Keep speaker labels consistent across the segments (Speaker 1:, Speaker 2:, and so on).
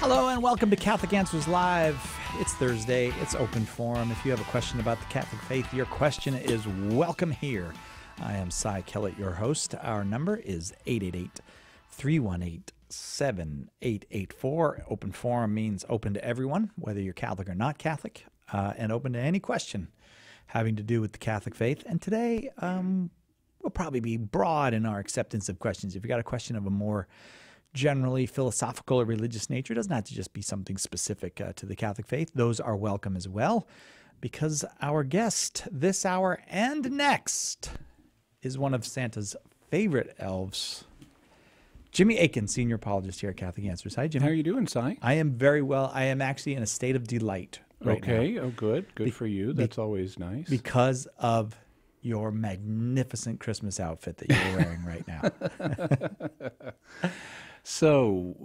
Speaker 1: Hello and welcome to Catholic Answers Live. It's Thursday. It's open forum. If you have a question about the Catholic faith, your question is welcome here. I am Cy Kellett, your host. Our number is 888-318-7884. Open forum means open to everyone, whether you're Catholic or not Catholic, and open to any question having to do with the Catholic faith. And today, we'll probably be broad in our acceptance of questions. If you got a question of a more generally philosophical or religious nature, it doesn't have to just be something specific to the Catholic faith. Those are welcome as well, because our guest this hour and next is one of Santa's favorite elves, Jimmy Akin, senior apologist here at Catholic Answers. Hi, Jimmy.
Speaker 2: How are you doing, Cy?
Speaker 1: I am very well. I am actually in a state of delight right now.
Speaker 2: Okay. Oh, good. Good for you. That's always nice.
Speaker 1: Because of your magnificent Christmas outfit that you're wearing right now.
Speaker 2: So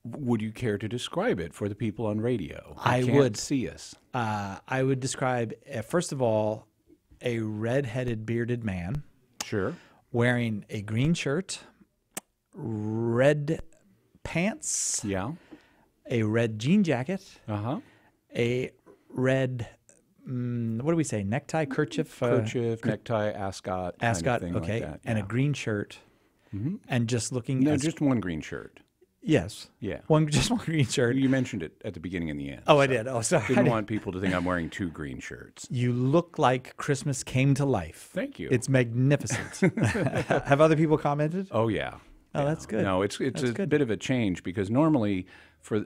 Speaker 2: would you care to describe it for the people on radio who can't
Speaker 1: would.
Speaker 2: see us?
Speaker 1: I would describe, first of all, a red-headed bearded man
Speaker 2: Sure.
Speaker 1: wearing a green shirt, red pants,
Speaker 2: Yeah.
Speaker 1: a red jean jacket,
Speaker 2: Uh-huh.
Speaker 1: a red, what do we say, necktie, kerchief?
Speaker 2: Kerchief, necktie, ascot.
Speaker 1: Ascot,
Speaker 2: kind of thing
Speaker 1: okay,
Speaker 2: like that.
Speaker 1: and a
Speaker 2: yeah.
Speaker 1: green shirt, and just looking
Speaker 2: No,
Speaker 1: as,
Speaker 2: just one green shirt.
Speaker 1: yes,
Speaker 2: Yeah.
Speaker 1: just one green shirt.
Speaker 2: You mentioned it at the beginning and the end.
Speaker 1: Oh, I did. Oh, sorry.
Speaker 2: Didn't want people to think I'm wearing two green shirts.
Speaker 1: You look like Christmas came to life.
Speaker 2: Thank you.
Speaker 1: It's magnificent. Have other people commented?
Speaker 2: Oh, yeah.
Speaker 1: Oh,
Speaker 2: Yeah.
Speaker 1: that's good.
Speaker 2: No, it's
Speaker 1: That's
Speaker 2: a
Speaker 1: good.
Speaker 2: bit of a change because normally,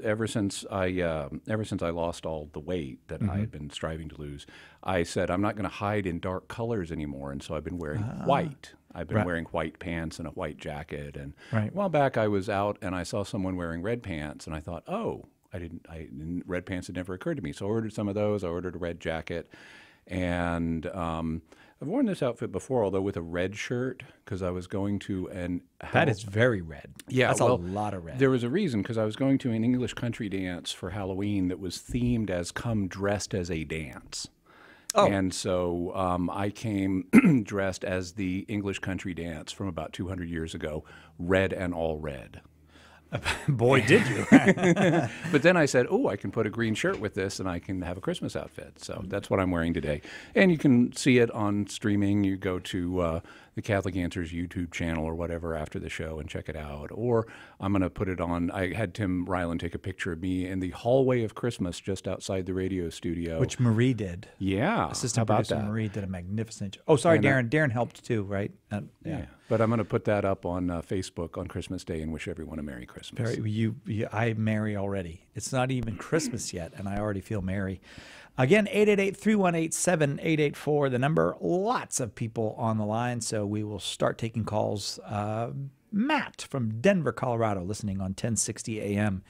Speaker 2: ever since I lost all the weight that I had been striving to lose, I said I'm not going to hide in dark colors anymore, and so I've been wearing white. I've been
Speaker 1: Right.
Speaker 2: wearing white pants and a white jacket. And
Speaker 1: Right.
Speaker 2: a while back, I was out and I saw someone wearing red pants, and I thought, oh, red pants had never occurred to me, so I ordered some of those. I ordered a red jacket, and I've worn this outfit before, although with a red shirt, because I was going to
Speaker 1: That is very red.
Speaker 2: Yeah,
Speaker 1: That's
Speaker 2: well,
Speaker 1: a lot of red.
Speaker 2: There was a reason, because I was going to an English country dance for Halloween that was themed as "Come Dressed as a Dance."
Speaker 1: Oh.
Speaker 2: And so I came dressed as the English country dance from about 200 years ago, red and all red.
Speaker 1: Boy, did you.
Speaker 2: But then I said, oh, I can put a green shirt with this and I can have a Christmas outfit. So that's what I'm wearing today. And you can see it on streaming. You go to the Catholic Answers YouTube channel or whatever after the show and check it out. Or I'm going to put it on. I had Tim Ryland take a picture of me in the hallway of Christmas just outside the radio studio.
Speaker 1: Which Marie did.
Speaker 2: Yeah.
Speaker 1: Assistant
Speaker 2: how about
Speaker 1: producer
Speaker 2: that?
Speaker 1: Marie did a magnificent job. Oh, sorry,
Speaker 2: And,
Speaker 1: Darren. Darren helped too, right?
Speaker 2: Yeah. But I'm going to put that up on Facebook on Christmas Day and wish everyone a Merry Christmas.
Speaker 1: I marry already. It's not even Christmas yet, and I already feel merry. Again, 888-318-7884, the number. Lots of people on the line, so we will start taking calls. Matt from Denver, Colorado, listening on 1060 AM.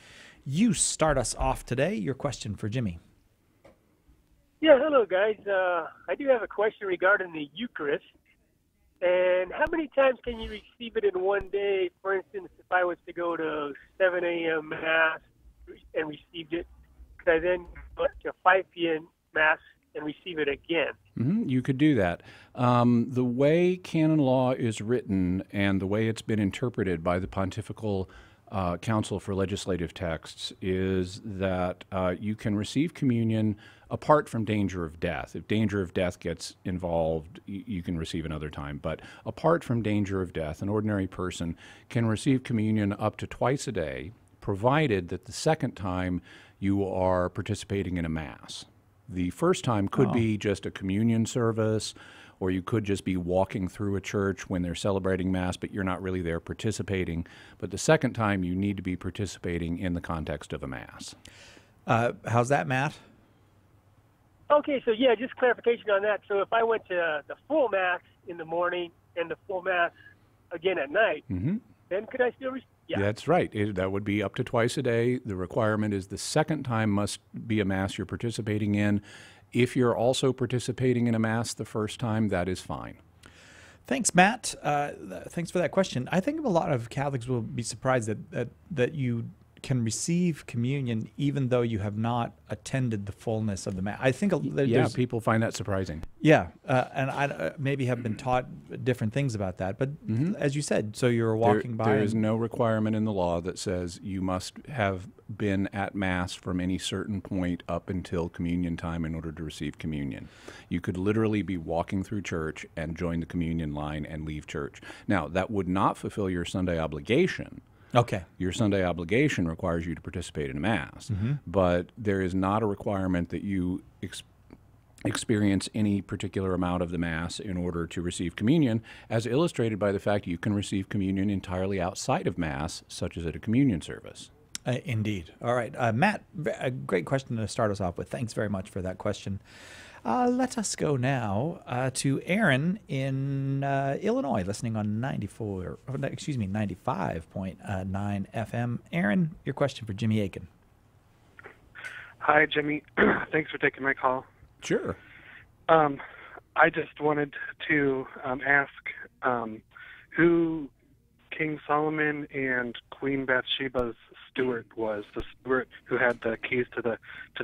Speaker 1: You start us off today. Your question for Jimmy.
Speaker 3: Yeah, hello, guys. I do have a question regarding the Eucharist. And how many times can you receive it in one day? For instance, if I was to go to 7 a.m. Mass and received it, could I then go to 5 p.m. Mass and receive it again?
Speaker 2: You could do that. The way canon law is written and the way it's been interpreted by the Pontifical Council for Legislative Texts is that you can receive communion apart from danger of death. If danger of death gets involved, you can receive another time. But apart from danger of death, an ordinary person can receive communion up to twice a day, provided that the second time you are participating in a Mass. The first time could be just a communion service, or you could just be walking through a church when they're celebrating Mass, but you're not really there participating. But the second time, you need to be participating in the context of a Mass.
Speaker 1: How's that, Matt?
Speaker 3: Okay, so yeah, just clarification on that. So if I went to the full Mass in the morning and the full Mass again at night, then could I still receive? Yeah.
Speaker 2: That's right. That would be up to twice a day. The requirement is the second time must be a Mass you're participating in. If you're also participating in a Mass the first time, that is fine.
Speaker 1: Thanks, Matt. Thanks for that question. I think a lot of Catholics will be surprised that you can receive communion even though you have not attended the fullness of the Mass. I think
Speaker 2: people find that surprising.
Speaker 1: Yeah, and I maybe have been taught different things about that. But as you said, so you're walking by.
Speaker 2: There is no requirement in the law that says you must have been at Mass from any certain point up until communion time in order to receive communion. You could literally be walking through church and join the communion line and leave church. Now, that would not fulfill your Sunday obligation.
Speaker 1: Okay.
Speaker 2: Your Sunday obligation requires you to participate in Mass, but there is not a requirement that you experience any particular amount of the Mass in order to receive communion, as illustrated by the fact you can receive communion entirely outside of Mass, such as at a communion service.
Speaker 1: Indeed. All right. Matt, a great question to start us off with. Thanks very much for that question. Let us go now to Aaron in Illinois, listening on 95.9 FM. Aaron, your question for Jimmy Akin.
Speaker 4: Hi, Jimmy. Thanks for taking my call.
Speaker 2: Sure.
Speaker 4: I just wanted to ask who King Solomon and Queen Bathsheba's steward was, the steward who had the keys to the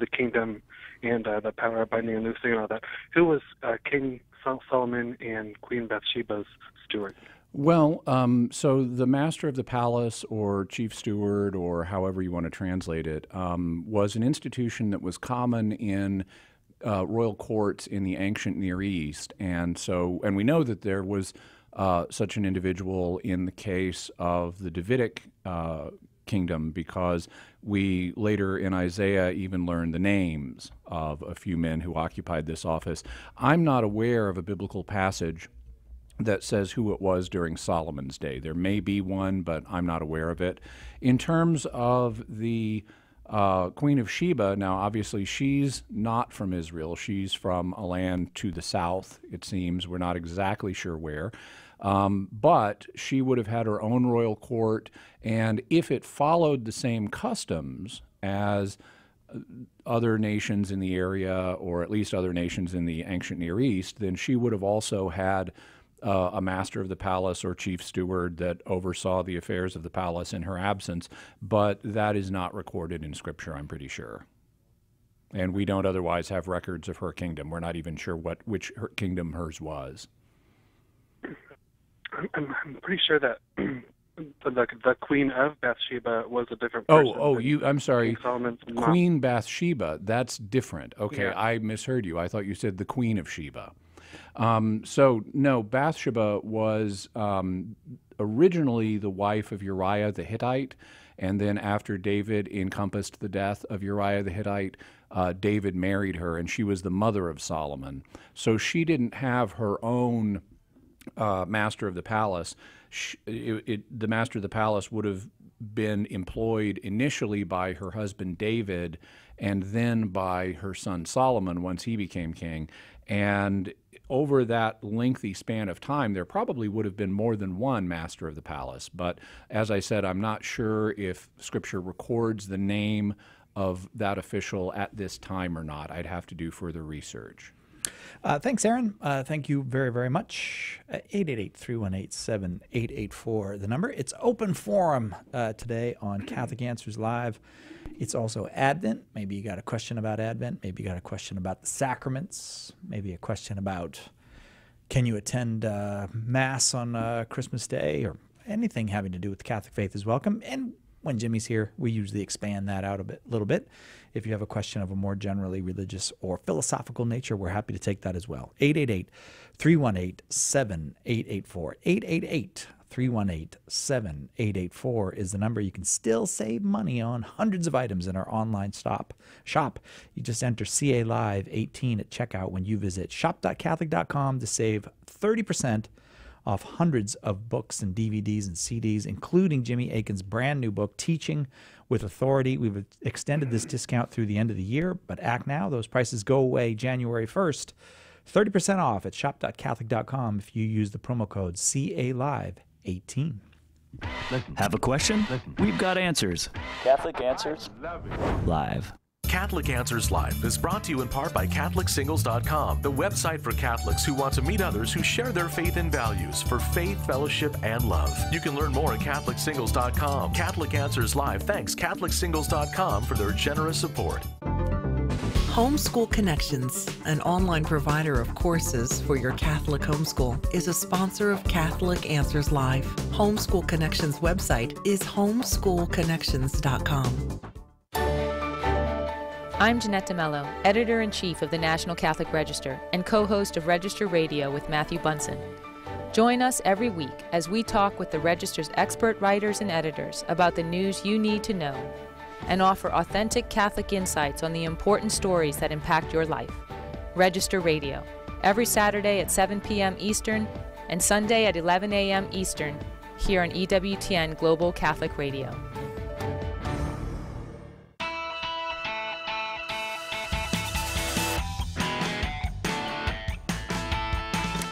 Speaker 4: kingdom and the power of binding and loosing and all that. Who was King Solomon and Queen Bathsheba's steward?
Speaker 2: Well, so the master of the palace or chief steward or however you want to translate it was an institution that was common in royal courts in the ancient Near East. And we know that there was such an individual in the case of the Davidic kingdom, because we later in Isaiah even learn the names of a few men who occupied this office. I'm not aware of a biblical passage that says who it was during Solomon's day. There may be one, but I'm not aware of it. In terms of the Queen of Sheba, now obviously she's not from Israel. She's from a land to the south, it seems. We're not exactly sure where. But she would have had her own royal court, and if it followed the same customs as other nations in the area, or at least other nations in the ancient Near East, then she would have also had a master of the palace or chief steward that oversaw the affairs of the palace in her absence, but that is not recorded in Scripture, I'm pretty sure. And we don't otherwise have records of her kingdom. We're not even sure which her kingdom hers was.
Speaker 4: I'm pretty sure that the Queen of Bathsheba was a different person.
Speaker 2: I'm sorry. Queen
Speaker 4: mom.
Speaker 2: Bathsheba, that's different. Okay, yeah. I misheard you. I thought you said the Queen of Sheba. No, Bathsheba was originally the wife of Uriah the Hittite, and then after David encompassed the death of Uriah the Hittite, David married her, and she was the mother of Solomon. So she didn't have her own master of the palace. The master of the palace would have been employed initially by her husband David and then by her son Solomon once he became king. And over that lengthy span of time, there probably would have been more than one master of the palace. But as I said, I'm not sure if Scripture records the name of that official at this time or not. I'd have to do further research.
Speaker 1: Thanks, Aaron. Thank you very, very much. 888-318-7884, the number. It's open forum today on Catholic Answers Live. It's also Advent. Maybe you got a question about Advent. Maybe you got a question about the sacraments. Maybe a question about can you attend Mass on Christmas Day, or anything having to do with the Catholic faith is welcome. And when Jimmy's here, we usually expand that out a little bit. If you have a question of a more generally religious or philosophical nature, we're happy to take that as well. 888-318-7884. 888-318-7884 is the number. You can still save money on hundreds of items in our online shop. You just enter CA Live 18 at checkout when you visit shop.catholic.com to save 30% off hundreds of books and DVDs and CDs, including Jimmy Akin's brand new book, Teaching with Authority. We've extended this discount through the end of the year, but act now. Those prices go away January 1st. 30% off at shop.catholic.com if you use the promo code CALive18.
Speaker 5: Have a question? We've got answers. Catholic Answers Live. Catholic Answers Live is brought to you in part by CatholicSingles.com, the website for Catholics who want to meet others who share their faith and values for faith, fellowship, and love. You can learn more at CatholicSingles.com. Catholic Answers Live thanks CatholicSingles.com for their generous support.
Speaker 6: Homeschool Connections, an online provider of courses for your Catholic homeschool, is a sponsor of Catholic Answers Live. Homeschool Connections website is homeschoolconnections.com.
Speaker 7: I'm Jeanette DeMello, Editor-in-Chief of the National Catholic Register and co-host of Register Radio with Matthew Bunson. Join us every week as we talk with the Register's expert writers and editors about the news you need to know and offer authentic Catholic insights on the important stories that impact your life. Register Radio, every Saturday at 7 p.m. Eastern and Sunday at 11 a.m. Eastern, here on EWTN Global Catholic Radio.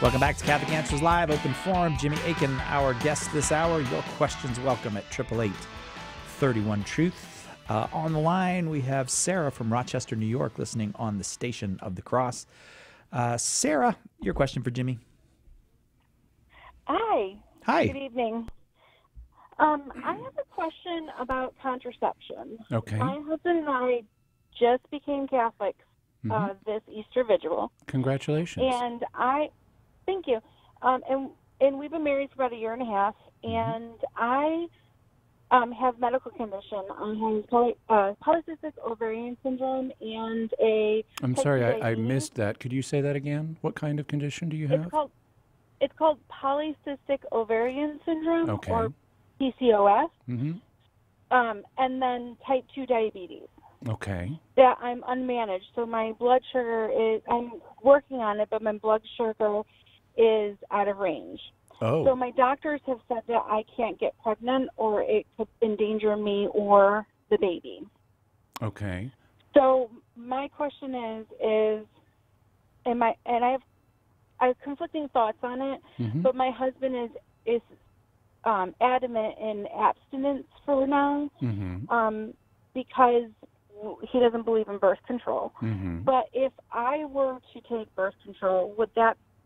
Speaker 1: Welcome back to Catholic Answers Live, Open Forum. Jimmy Akin, our guest this hour. Your questions welcome at 888-31-TRUTH. On the line, we have Sarah from Rochester, New York, listening on the Station of the Cross. Sarah, your question for Jimmy.
Speaker 8: Hi.
Speaker 1: Hi.
Speaker 8: Good evening. I have a question about contraception.
Speaker 2: Okay.
Speaker 8: My husband and I just became Catholics this Easter Vigil.
Speaker 2: Congratulations.
Speaker 8: And thank you. And we've been married for about a year and a half, and I have medical condition. I have polycystic ovarian syndrome and a...
Speaker 2: I'm sorry, I missed that. Could you say that again? What kind of condition do you have?
Speaker 8: It's called polycystic ovarian syndrome,
Speaker 2: Okay.
Speaker 8: or PCOS,
Speaker 2: Mm-hmm.
Speaker 8: and then type 2 diabetes.
Speaker 2: Okay.
Speaker 8: That I'm unmanaged. So my blood sugar I'm working on it, but my blood sugar is out of range.
Speaker 2: Oh.
Speaker 8: So my doctors have said that I can't get pregnant, or it could endanger me or the baby.
Speaker 2: Okay.
Speaker 8: So my question is, I have conflicting thoughts on it, but my husband is adamant in abstinence for now, because he doesn't believe in birth control. But if I were to take birth control,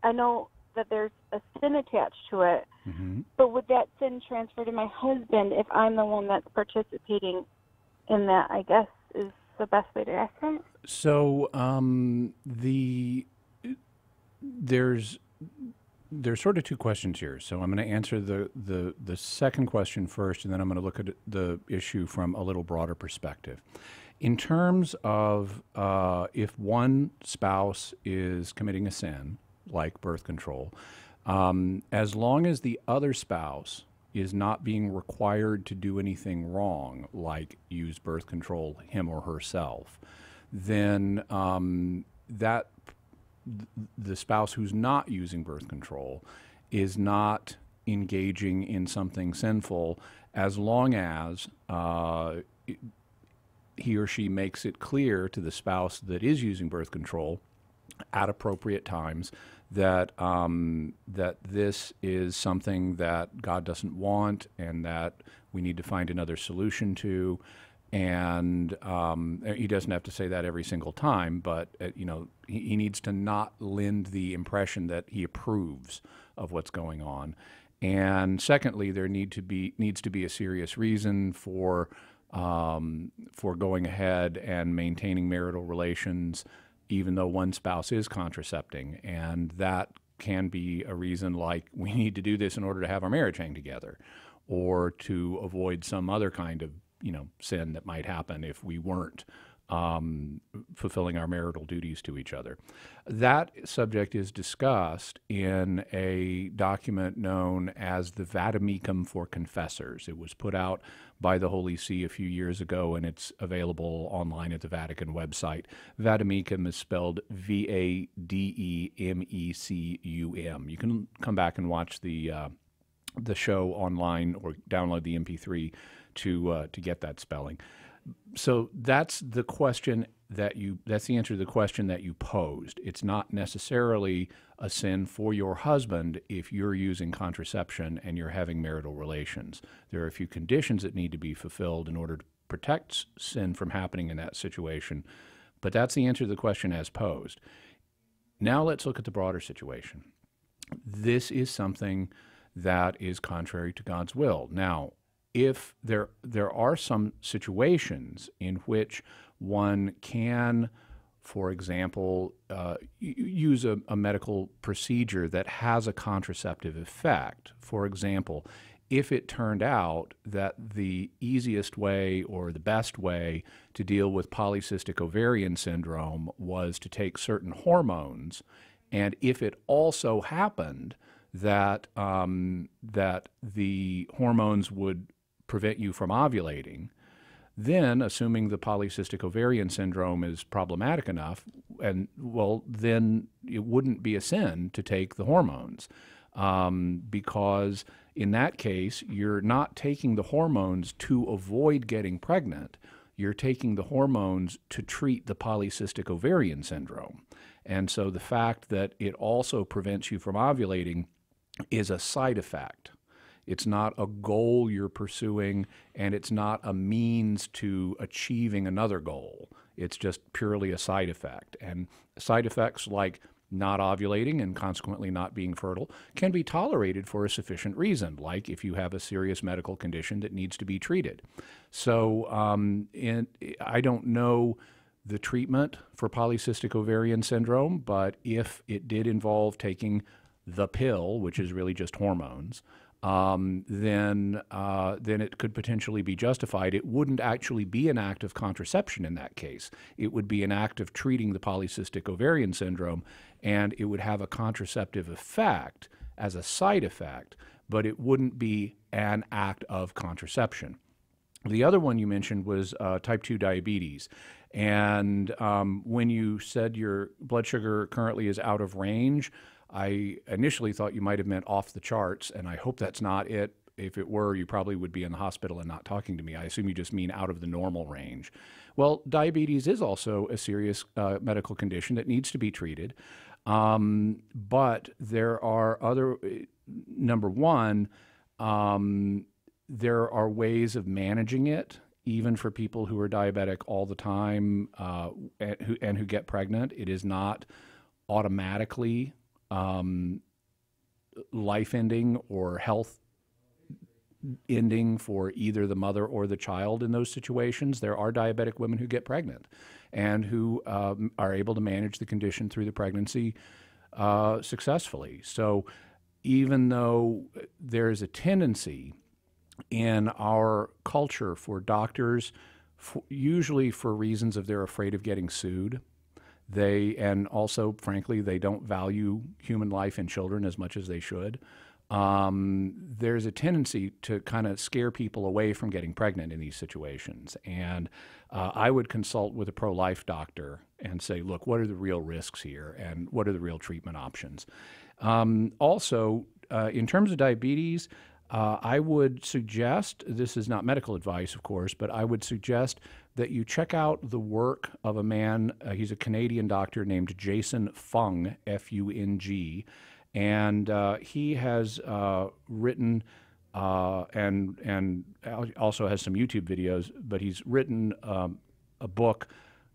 Speaker 8: I know that there's a sin attached to it, but would that sin transfer to my husband if I'm the one that's participating in that, I guess, is the best way to ask it?
Speaker 2: So there's sort of two questions here. So I'm going to answer the second question first, and then I'm going to look at the issue from a little broader perspective. In terms of if one spouse is committing a sin, like birth control, as long as the other spouse is not being required to do anything wrong, like use birth control him or herself, then the spouse who's not using birth control is not engaging in something sinful, as long as he or she makes it clear to the spouse that is using birth control at appropriate times that this is something that God doesn't want and that we need to find another solution to. And he doesn't have to say that every single time, but he needs to not lend the impression that he approves of what's going on. And secondly, there needs to be a serious reason for going ahead and maintaining marital relations, even though one spouse is contracepting. And that can be a reason like, we need to do this in order to have our marriage hang together, or to avoid some other kind of sin that might happen if we weren't fulfilling our marital duties to each other. That subject is discussed in a document known as the Vademecum for Confessors. It was put out by the Holy See a few years ago, and it's available online at the Vatican website. Vademecum is spelled Vademecum. You can come back and watch the show online or download the MP3 to get that spelling. So that's the question that's the answer to the question that you posed. It's not necessarily a sin for your husband if you're using contraception and you're having marital relations. There are a few conditions that need to be fulfilled in order protects sin from happening in that situation. But that's the answer to the question as posed. Now let's look at the broader situation. This is something that is contrary to God's will. Now, if there are some situations in which one can, for example, use a medical procedure that has a contraceptive effect. For example, if it turned out that the easiest way or the best way to deal with polycystic ovarian syndrome was to take certain hormones, and if it also happened that that the hormones would prevent you from ovulating, then, assuming the polycystic ovarian syndrome is problematic enough, and then it wouldn't be a sin to take the hormones, because in that case, you're not taking the hormones to avoid getting pregnant. You're taking the hormones to treat the polycystic ovarian syndrome. And so the fact that it also prevents you from ovulating is a side effect. It's not a goal you're pursuing, and it's not a means to achieving another goal. It's just purely a side effect. And side effects like not ovulating and consequently not being fertile can be tolerated for a sufficient reason, like if you have a serious medical condition that needs to be treated. So I don't know the treatment for polycystic ovarian syndrome, but if it did involve taking the pill, which is really just hormones, then it could potentially be justified. It wouldn't actually be an act of contraception in that case. It would be an act of treating the polycystic ovarian syndrome, and it would have a contraceptive effect as a side effect, but it wouldn't be an act of contraception. The other one you mentioned was type 2 diabetes. And when you said your blood sugar currently is out of range, I initially thought you might have meant off the charts, and I hope that's not it. If it were, you probably would be in the hospital and not talking to me. I assume you just mean out of the normal range. Well, diabetes is also a serious medical condition that needs to be treated. But there are other, number one, there are ways of managing it, even for people who are diabetic all the time and who get pregnant. It is not automatically life-ending or health-ending for either the mother or the child in those situations. There are diabetic women who get pregnant and who are able to manage the condition through the pregnancy successfully. So even though there's a tendency in our culture for doctors, usually for reasons of they're afraid of getting sued, and also, frankly, they don't value human life and children as much as they should. There's a tendency to kind of scare people away from getting pregnant in these situations. And I would consult with a pro-life doctor and say, look, what are the real risks here and what are the real treatment options? Also, in terms of diabetes, I would suggest, this is not medical advice, of course, but I would suggest that you check out the work of a man, he's a Canadian doctor named Jason Fung, F-U-N-G, and he has written and also has some YouTube videos, but he's written a book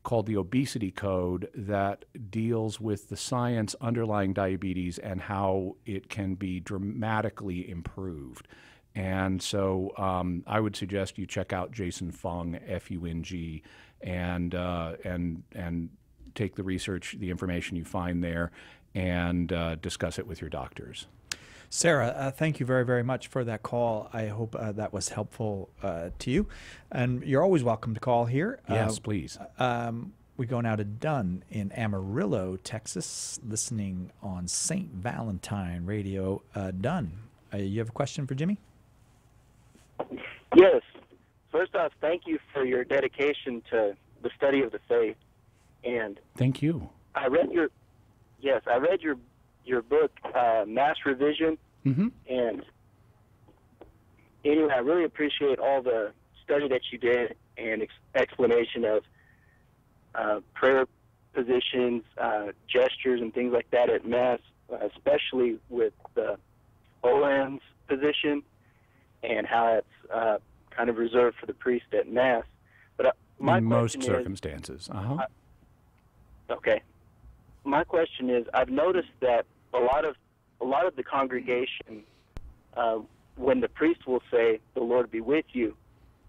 Speaker 2: called The Obesity Code that deals with the science underlying diabetes and how it can be dramatically improved. And so I would suggest you check out Jason Fung, F-U-N-G, and take the research, the information you find there, and discuss it with your doctors.
Speaker 1: Sarah, thank you very, very much for that call. I hope that was helpful to you. And you're always welcome to call here.
Speaker 2: Yes, please.
Speaker 1: We go now to Dunn in Amarillo, Texas, listening on St. Valentine Radio. Dunn, you have a question for Jimmy?
Speaker 9: Yes. First off, thank you for your dedication to the study of the faith. And
Speaker 2: thank you.
Speaker 9: I read your book, Mass Revision.
Speaker 2: Mm-hmm.
Speaker 9: And anyway, I really appreciate all the study that you did and explanation of prayer positions, gestures, and things like that at Mass, especially with the Olan's position and how it's kind of reserved for the priest at Mass.
Speaker 2: in most
Speaker 9: question is-
Speaker 2: circumstances.
Speaker 9: Okay. My question is, I've noticed that a lot of the congregation, when the priest will say, "The Lord be with you,"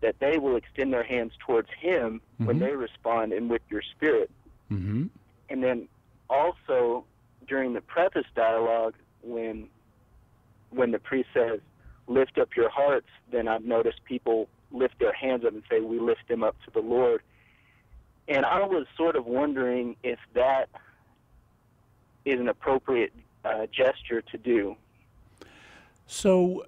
Speaker 9: that they will extend their hands towards him when they respond, "and with your spirit."
Speaker 2: Mm-hmm.
Speaker 9: And then also during the preface dialogue, when the priest says, "Lift up your hearts," then I've noticed people lift their hands up and say, "We lift them up to the Lord." And I was sort of wondering if that is an appropriate gesture to do.
Speaker 2: So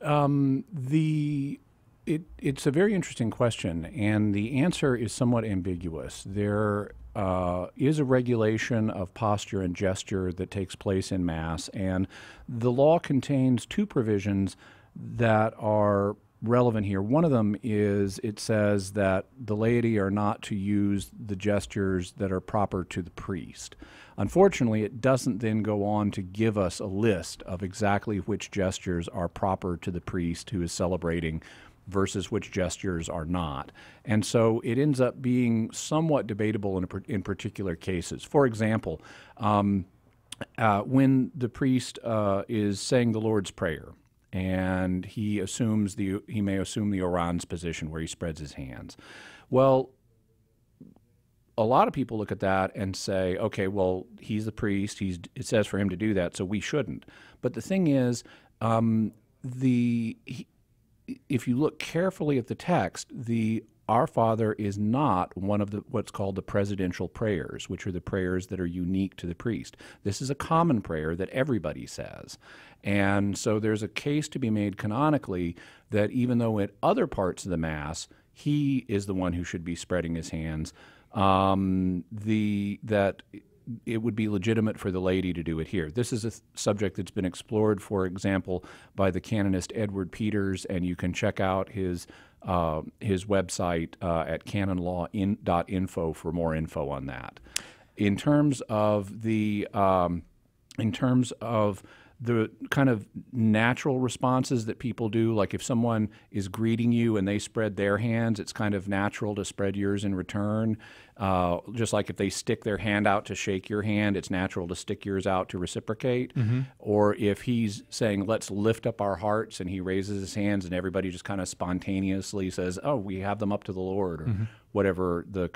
Speaker 2: it's a very interesting question, and the answer is somewhat ambiguous. There is a regulation of posture and gesture that takes place in Mass, and the law contains two provisions that are relevant here. One of them is it says that the laity are not to use the gestures that are proper to the priest. Unfortunately, it doesn't then go on to give us a list of exactly which gestures are proper to the priest who is celebrating versus which gestures are not. And so it ends up being somewhat debatable in particular cases. For example, when the priest is saying the Lord's Prayer, and he may assume the orans position where he spreads his hands. Well, a lot of people look at that and say, okay, well, he's the priest. It says for him to do that, so we shouldn't. But the thing is, if you look carefully at the text, the Our Father is not one of what's called the presidential prayers, which are the prayers that are unique to the priest. This is a common prayer that everybody says. And so there's a case to be made canonically that even though at other parts of the Mass, he is the one who should be spreading his hands, that it would be legitimate for the laity to do it here. This is a subject that's been explored, for example, by the canonist Edward Peters, and you can check out his website at canonlaw.info for more info on that. In terms of the kind of natural responses that people do, like if someone is greeting you and they spread their hands, it's kind of natural to spread yours in return. Just like if they stick their hand out to shake your hand, it's natural to stick yours out to reciprocate. Mm-hmm. Or if he's saying, let's lift up our hearts, and he raises his hands and everybody just kind of spontaneously says, oh, we have them up to the Lord, or whatever the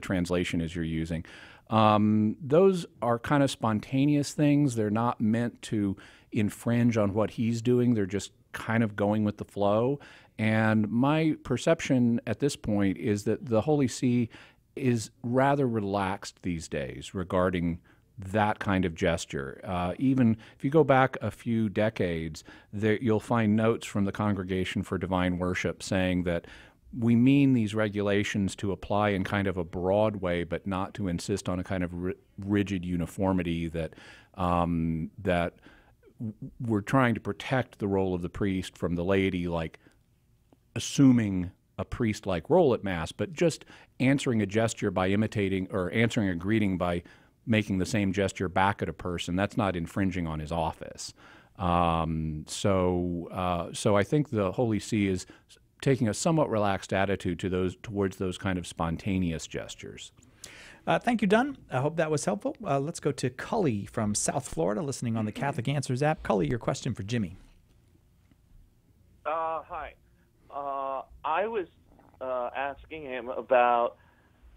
Speaker 2: translation is you're using. Those are kind of spontaneous things. They're not meant to infringe on what he's doing. They're just kind of going with the flow. And my perception at this point is that the Holy See is rather relaxed these days regarding that kind of gesture. Even if you go back a few decades, you'll find notes from the Congregation for Divine Worship saying that we mean these regulations to apply in kind of a broad way, but not to insist on a kind of rigid uniformity that we're trying to protect the role of the priest from the laity, like assuming a priest-like role at Mass, but just answering a gesture by imitating, or answering a greeting by making the same gesture back at a person. That's not infringing on his office. So I think the Holy See is taking a somewhat relaxed attitude towards those kind of spontaneous gestures.
Speaker 1: Thank you, Dunn. I hope that was helpful. Let's go to Cully from South Florida, listening on the Catholic Answers app. Cully, your question for Jimmy.
Speaker 10: Hi. I was asking him about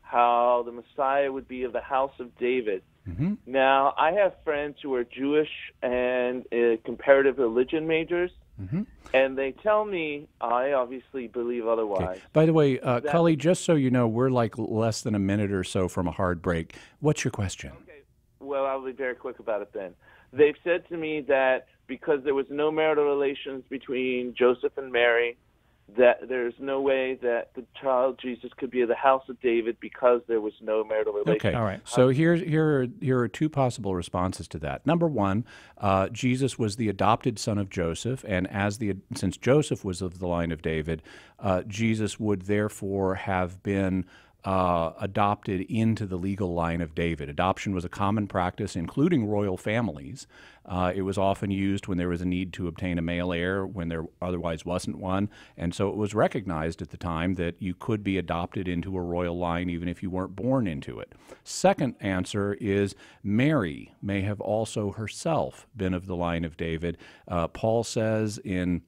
Speaker 10: how the Messiah would be of the house of David. Mm-hmm. Now, I have friends who are Jewish and comparative religion majors. Mm-hmm. And they tell me, I obviously believe otherwise.
Speaker 2: Okay. By the way, Cully, just so you know, we're like less than a minute or so from a hard break. What's your question?
Speaker 10: Okay. Well, I'll be very quick about it then. They've said to me that because there was no marital relations between Joseph and Mary, that there's no way that the child Jesus could be of the house of David because there was no marital relations.
Speaker 2: Okay, all right. So here are two possible responses to that. Number one, Jesus was the adopted son of Joseph, and since Joseph was of the line of David, Jesus would therefore have been adopted into the legal line of David. Adoption was a common practice, including royal families. It was often used when there was a need to obtain a male heir when there otherwise wasn't one. And so it was recognized at the time that you could be adopted into a royal line even if you weren't born into it. Second answer is Mary may have also herself been of the line of David. Paul says in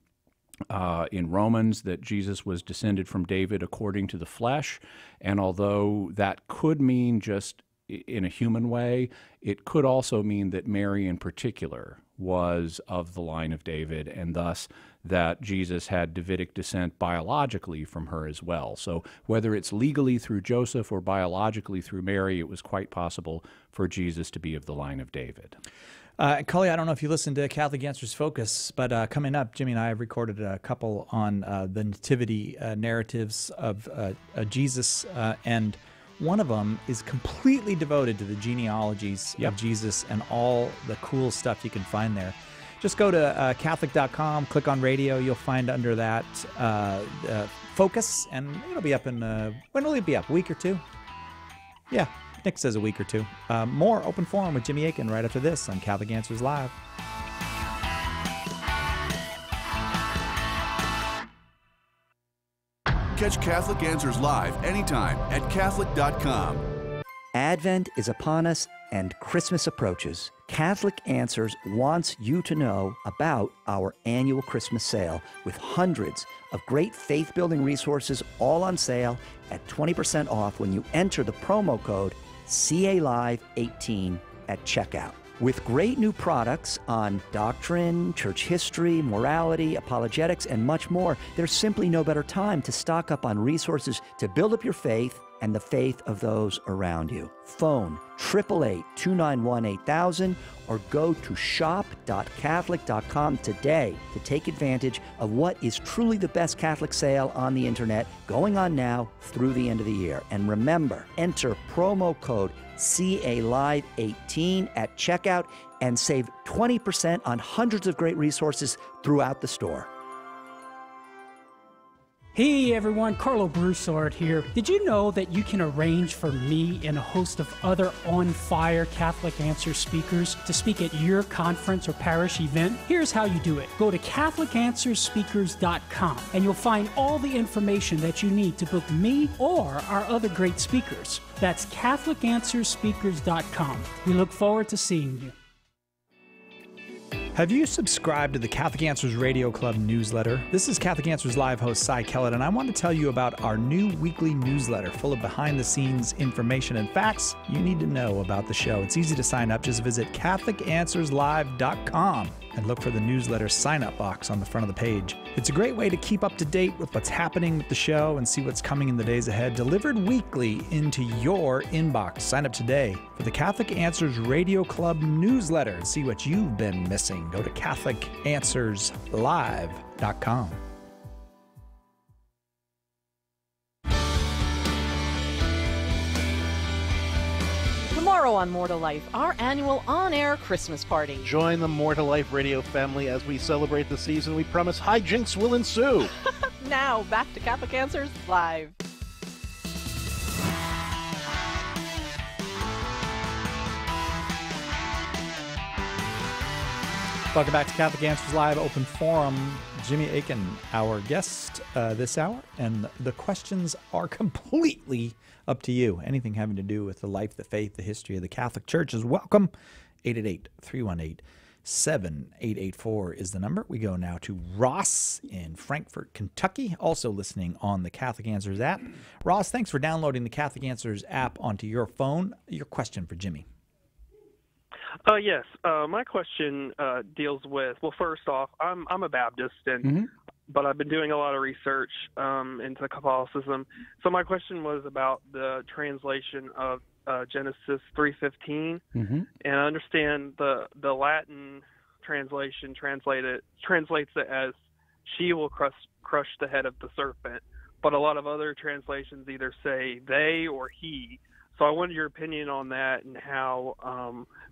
Speaker 2: Romans that Jesus was descended from David according to the flesh, and although that could mean just in a human way, it could also mean that Mary in particular was of the line of David, and thus that Jesus had Davidic descent biologically from her as well. So whether it's legally through Joseph or biologically through Mary, it was quite possible for Jesus to be of the line of David.
Speaker 1: Cully, I don't know if you listened to Catholic Answers Focus, but coming up, Jimmy and I have recorded a couple on the nativity narratives of Jesus, and one of them is completely devoted to the genealogies of Jesus and all the cool stuff you can find there. Just go to Catholic.com, click on radio. You'll find under that Focus, and it'll be up in, when will it be up? A week or two? Yeah. Nick says a week or two. More Open Forum with Jimmy Akin right after this on Catholic Answers Live.
Speaker 11: Catch Catholic Answers Live anytime at Catholic.com.
Speaker 12: Advent is upon us and Christmas approaches. Catholic Answers wants you to know about our annual Christmas sale with hundreds of great faith-building resources all on sale at 20% off when you enter the promo code CALive18 at checkout. With great new products on doctrine, church history, morality, apologetics, and much more, there's simply no better time to stock up on resources to build up your faith and the faith of those around you. Phone 888-291-8000 or go to shop.catholic.com today to take advantage of what is truly the best Catholic sale on the internet going on now through the end of the year. And remember, enter promo code CALive18 at checkout and save 20% on hundreds of great resources throughout the store.
Speaker 13: Hey everyone, Carlo Broussard here. Did you know that you can arrange for me and a host of other on-fire Catholic Answers speakers to speak at your conference or parish event? Here's how you do it. Go to CatholicAnswersSpeakers.com and you'll find all the information that you need to book me or our other great speakers. That's CatholicAnswersSpeakers.com. We look forward to seeing you.
Speaker 1: Have you subscribed to the Catholic Answers Radio Club newsletter? This is Catholic Answers Live host Cy Kellett, and I want to tell you about our new weekly newsletter full of behind-the-scenes information and facts you need to know about the show. It's easy to sign up. Just visit CatholicAnswersLive.com and look for the newsletter sign-up box on the front of the page. It's a great way to keep up to date with what's happening with the show and see what's coming in the days ahead, delivered weekly into your inbox. Sign up today for the Catholic Answers Radio Club newsletter and see what you've been missing. Go to CatholicAnswersLive.com.
Speaker 14: Tomorrow on More to Life, our annual on-air Christmas party.
Speaker 15: Join the More to Life radio family as we celebrate the season. We promise hijinks will ensue.
Speaker 14: Now, back to Catholic Answers Live.
Speaker 1: Welcome back to Catholic Answers Live Open Forum. Jimmy Akin, our guest this hour, and the questions are completely up to you. Anything having to do with the life, the faith, the history of the Catholic Church is welcome. 888-318-7884 is the number. We go now to Ross in Frankfort, Kentucky, also listening on the Catholic Answers app. Ross, thanks for downloading the Catholic Answers app onto your phone. Your question for Jimmy.
Speaker 4: Yes. My question deals with, well, first off, I'm a Baptist, and but I've been doing a lot of research into Catholicism. So my question was about the translation of Genesis 3:15, and I understand the Latin translation translates it as "she will crush the head of the serpent," but a lot of other translations either say "they" or "he." So I wanted your opinion on that and how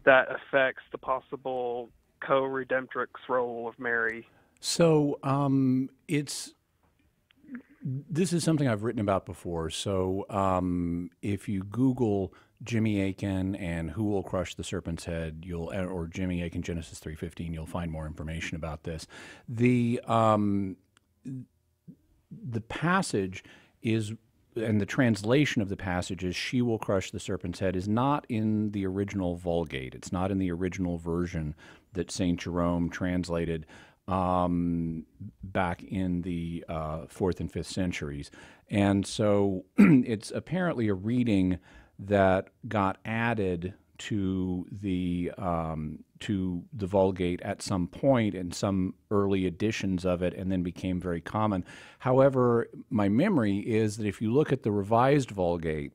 Speaker 4: that affects the possible co-redemptrix role of Mary.
Speaker 2: So it's This is something I've written about before. So if you Google Jimmy Akin and who will crush the serpent's head, or Jimmy Akin Genesis 3:15, you'll find more information about this. The passage is, and the translation of the passage is, "She will crush the serpent's head," is not in the original Vulgate. It's not in the original version that St. Jerome translated back in the 4th and 5th centuries. And so it's apparently a reading that got added to the Vulgate at some point in some early editions of it, and then became very common. However, my memory is that if you look at the Revised Vulgate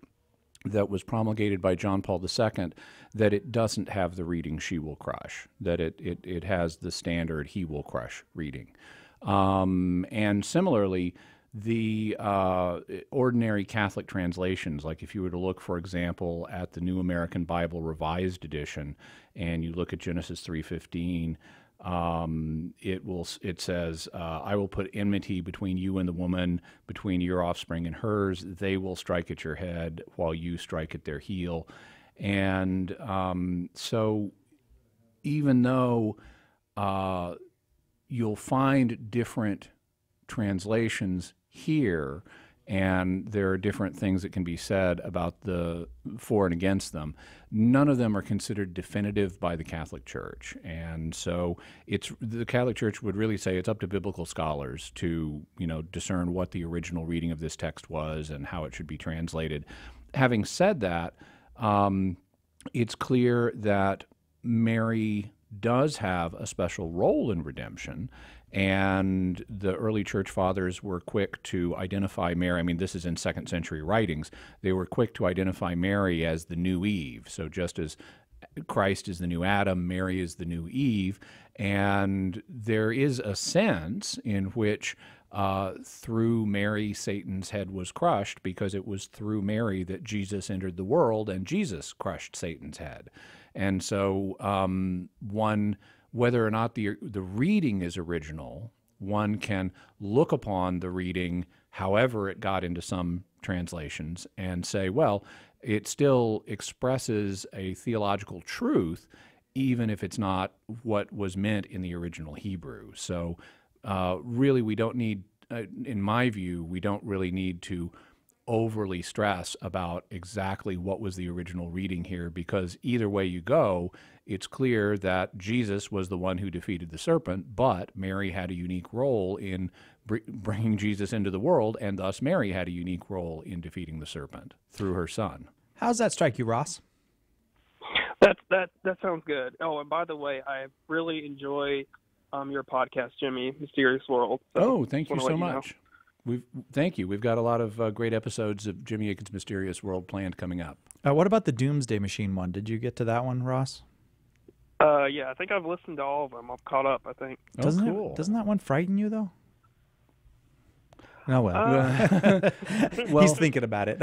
Speaker 2: that was promulgated by John Paul II, that it doesn't have the reading "she will crush," that it has the standard "he will crush" reading. And similarly, the ordinary Catholic translations, like if you were to look, for example, at the New American Bible Revised Edition, and you look at Genesis 3:15, it says, "I will put enmity between you and the woman, between your offspring and hers. They will strike at your head, while you strike at their heel." And so, even though you'll find different translations here, and there are different things that can be said about the for and against them, none of them are considered definitive by the Catholic Church. And so the Catholic Church would really say it's up to biblical scholars to, discern what the original reading of this text was and how it should be translated. Having said that, it's clear that Mary does have a special role in redemption, and the early church fathers were quick to identify Mary. I mean, this is in 2nd century writings. They were quick to identify Mary as the new Eve. So just as Christ is the new Adam, Mary is the new Eve. And there is a sense in which through Mary, Satan's head was crushed, because it was through Mary that Jesus entered the world, and Jesus crushed Satan's head. And so whether or not the reading is original, one can look upon the reading, however it got into some translations, and say, well, it still expresses a theological truth, even if it's not what was meant in the original Hebrew. So really, we don't need, in my view, we don't really need to overly stress about exactly what was the original reading here, because either way you go, it's clear that Jesus was the one who defeated the serpent, but Mary had a unique role in bringing Jesus into the world, and thus Mary had a unique role in defeating the serpent through her son.
Speaker 1: How does that strike you, Ross?
Speaker 16: That sounds good. Oh, and by the way, I really enjoy your podcast, Jimmy, Mysterious World. So
Speaker 2: thank you so much. Thank you. We've got a lot of great episodes of Jimmy Akin's Mysterious World planned coming up.
Speaker 1: What about the Doomsday Machine one? Did you get to that one, Ross?
Speaker 16: Yeah, I think I've listened to all of them. I've caught up, I think.
Speaker 1: Doesn't that one frighten you, though? Oh, well. He's thinking about it.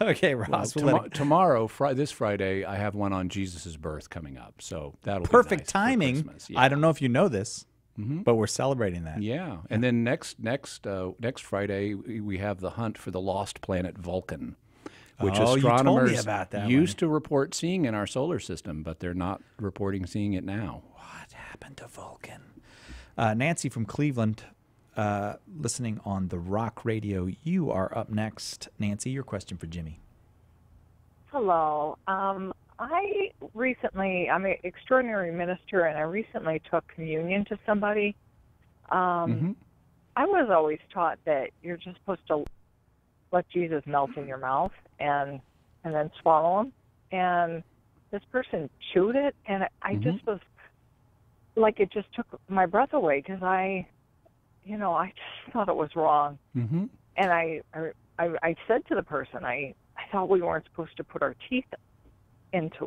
Speaker 1: Okay, Ross.
Speaker 2: Tomorrow, this Friday, I have one on Jesus' birth coming up. So that'll
Speaker 1: perfect
Speaker 2: be nice
Speaker 1: timing.
Speaker 2: for Christmas. Yeah.
Speaker 1: I don't know if you know this, but we're celebrating that.
Speaker 2: Yeah. And then next Friday, we have the hunt for the lost planet Vulcan, which astronomers used to report seeing in our solar system, but they're not reporting seeing it now.
Speaker 1: What happened to Vulcan? Nancy from Cleveland, listening on the Rock Radio. You are up next. Nancy, your question for Jimmy.
Speaker 17: Hello. I'm an extraordinary minister, and I recently took communion to somebody. I was always taught that you're just supposed to let Jesus melt in your mouth and then swallow him. And this person chewed it, and I just was like, it just took my breath away, because I just thought it was wrong. And I said to the person, I thought we weren't supposed to put our teeth into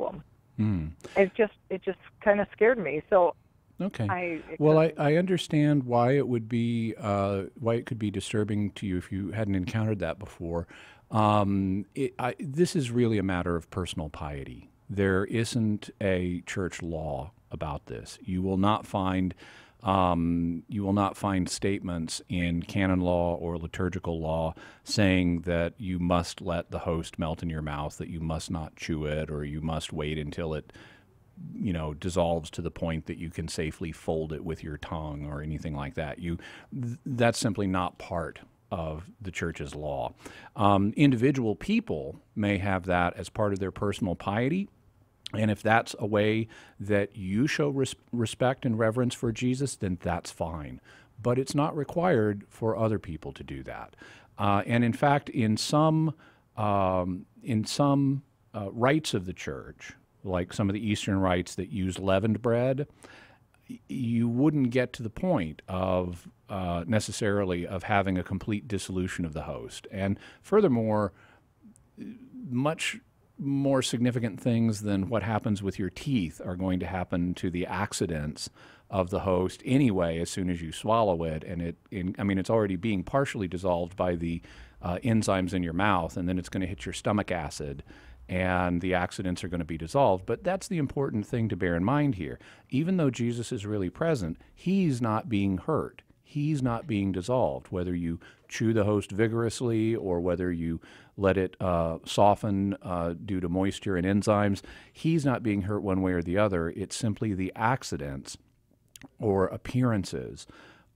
Speaker 17: them. It just kind of scared me. So
Speaker 2: okay. I understand why it would be why it could be disturbing to you if you hadn't encountered that before. This is really a matter of personal piety. There isn't a church law about this. You will not find You will not find statements in canon law or liturgical law saying that you must let the host melt in your mouth, that you must not chew it, or you must wait until it dissolves to the point that you can safely fold it with your tongue or anything like that. That's simply not part of the church's law. Individual people may have that as part of their personal piety, and if that's a way that you show respect and reverence for Jesus, then that's fine. But it's not required for other people to do that. And in fact, in some rites of the church, like some of the Eastern rites that use leavened bread, you wouldn't get to the point of necessarily of having a complete dissolution of the host. And furthermore, much more significant things than what happens with your teeth are going to happen to the accidents of the host anyway as soon as you swallow it. And it's already being partially dissolved by the enzymes in your mouth, and then it's going to hit your stomach acid, and the accidents are going to be dissolved. But that's the important thing to bear in mind here. Even though Jesus is really present, he's not being hurt. He's not being dissolved. Whether you chew the host vigorously or whether you let it soften due to moisture and enzymes, he's not being hurt one way or the other. It's simply the accidents or appearances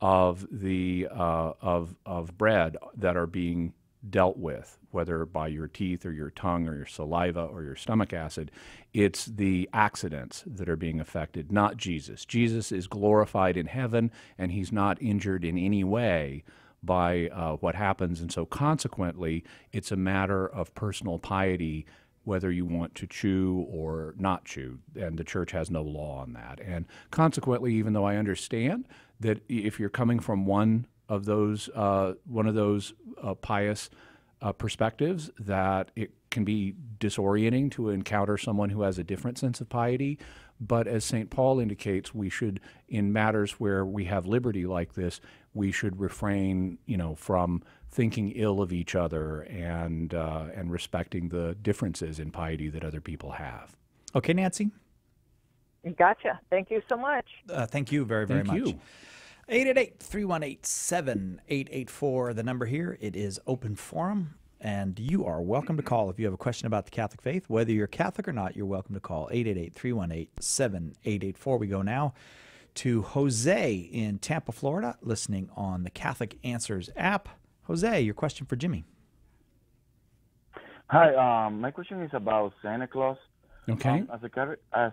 Speaker 2: of the of bread that are being dealt with, whether by your teeth or your tongue or your saliva or your stomach acid. It's the accidents that are being affected, not Jesus. Jesus is glorified in heaven, and he's not injured in any way by what happens. And so consequently, it's a matter of personal piety whether you want to chew or not chew, and the church has no law on that. And consequently, even though I understand that if you're coming from one of those pious perspectives, that it can be disorienting to encounter someone who has a different sense of piety. But as St. Paul indicates, we should, in matters where we have liberty like this, we should refrain, from thinking ill of each other and respecting the differences in piety that other people have.
Speaker 1: Okay, Nancy?
Speaker 17: Gotcha. Thank you so much.
Speaker 1: Thank you very, very much.
Speaker 2: Thank you.
Speaker 1: 888-318-7884, the number here. It is open forum, and you are welcome to call if you have a question about the Catholic faith. Whether you're Catholic or not, you're welcome to call 888-318-7884. We go now to Jose in Tampa, Florida, listening on the Catholic Answers app. Jose, your question for Jimmy.
Speaker 18: Hi, my question is about Santa Claus.
Speaker 2: Okay.
Speaker 18: As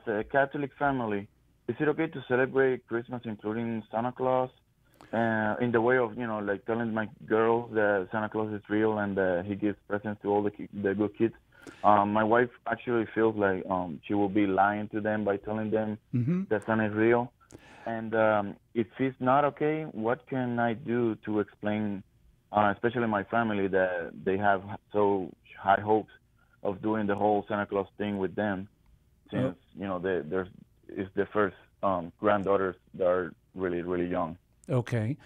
Speaker 18: a Catholic family, is it okay to celebrate Christmas including Santa Claus? In the way of, like telling my girls that Santa Claus is real and he gives presents to all the good kids. My wife actually feels like she will be lying to them by telling them that Santa is real. And if it's not okay, what can I do to explain, especially my family, that they have so high hopes of doing the whole Santa Claus thing with them, since, it's the first granddaughters that are really, really young.
Speaker 2: Okay.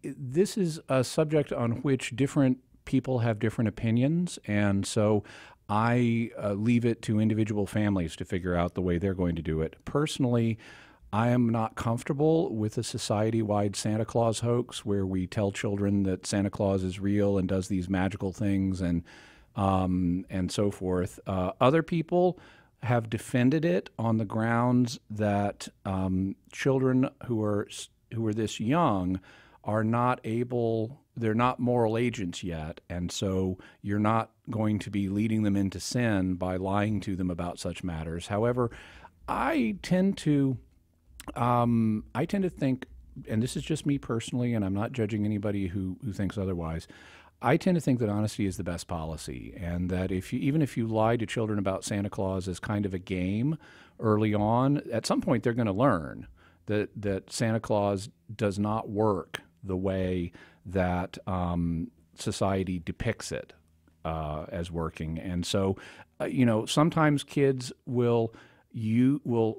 Speaker 2: This is a subject on which different people have different opinions, and so I leave it to individual families to figure out the way they're going to do it. Personally, I am not comfortable with a society-wide Santa Claus hoax where we tell children that Santa Claus is real and does these magical things and so forth. Other people have defended it on the grounds that children who are this young are not able, they're not moral agents yet, and so you're not going to be leading them into sin by lying to them about such matters. However, I tend to think, and this is just me personally, and I'm not judging anybody who thinks otherwise, I tend to think that honesty is the best policy, and that even if you lie to children about Santa Claus as kind of a game early on, at some point they're going to learn that Santa Claus does not work the way that society depicts it as working. And so, sometimes kids will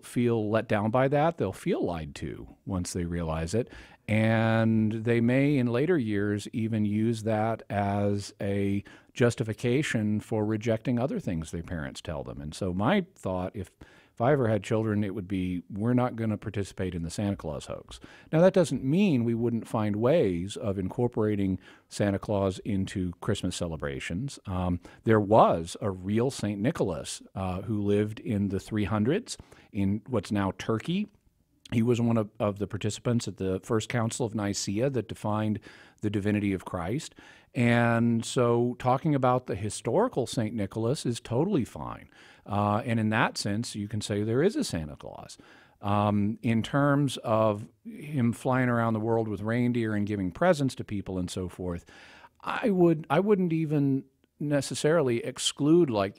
Speaker 2: feel let down by that. They'll feel lied to once they realize it. And they may, in later years, even use that as a justification for rejecting other things their parents tell them. And so my thought, if If I ever had children, it would be, we're not going to participate in the Santa Claus hoax. Now, that doesn't mean we wouldn't find ways of incorporating Santa Claus into Christmas celebrations. There was a real St. Nicholas who lived in the 300s in what's now Turkey. He was one of the participants at the First Council of Nicaea that defined the divinity of Christ. And so talking about the historical St. Nicholas is totally fine. And in that sense, you can say there is a Santa Claus. In terms of him flying around the world with reindeer and giving presents to people and so forth, I wouldn't even necessarily exclude, like,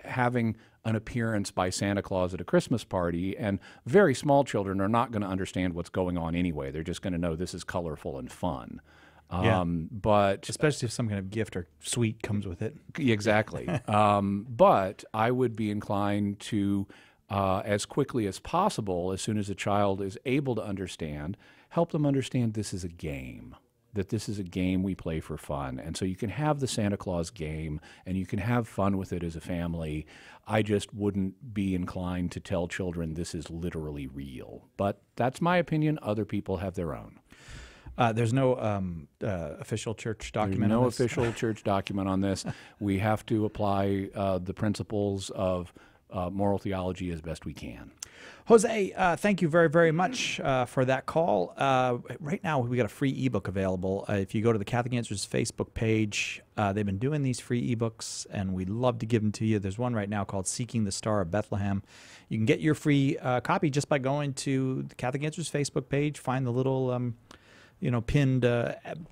Speaker 2: having an appearance by Santa Claus at a Christmas party, and very small children are not going to understand what's going on anyway. They're just going to know this is colorful and fun. But
Speaker 1: especially if some kind of gift or sweet comes with it.
Speaker 2: Exactly. But I would be inclined to, as quickly as possible, as soon as a child is able to understand, help them understand this is a game. That this is a game we play for fun. And so you can have the Santa Claus game and you can have fun with it as a family. I just wouldn't be inclined to tell children this is literally real. But that's my opinion. Other people have their own.
Speaker 1: There's no official church document
Speaker 2: There's
Speaker 1: on
Speaker 2: no
Speaker 1: this?
Speaker 2: official church document on this. We have to apply the principles of moral theology as best we can.
Speaker 1: Jose, thank you very, very much for that call. Right now, we got a free ebook available. If you go to the Catholic Answers Facebook page, they've been doing these free ebooks, and we'd love to give them to you. There's one right now called Seeking the Star of Bethlehem. You can get your free copy just by going to the Catholic Answers Facebook page, find the little pinned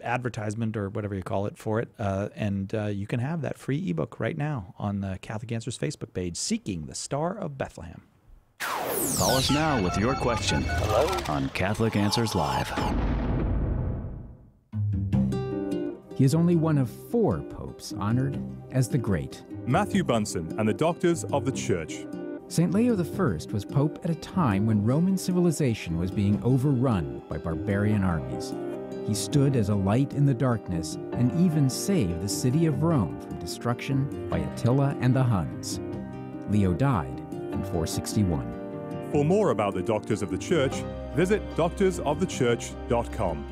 Speaker 1: advertisement or whatever you call it for it, and you can have that free ebook right now on the Catholic Answers Facebook page, Seeking the Star of Bethlehem.
Speaker 19: Call us now with your question on Catholic Answers Live.
Speaker 20: He is only one of 4 popes honored as the Great.
Speaker 21: Matthew Bunson and the Doctors of the Church.
Speaker 20: St. Leo I was pope at a time when Roman civilization was being overrun by barbarian armies. He stood as a light in the darkness and even saved the city of Rome from destruction by Attila and the Huns. Leo died in 461.
Speaker 21: For more about the Doctors of the Church, visit doctorsofthechurch.com.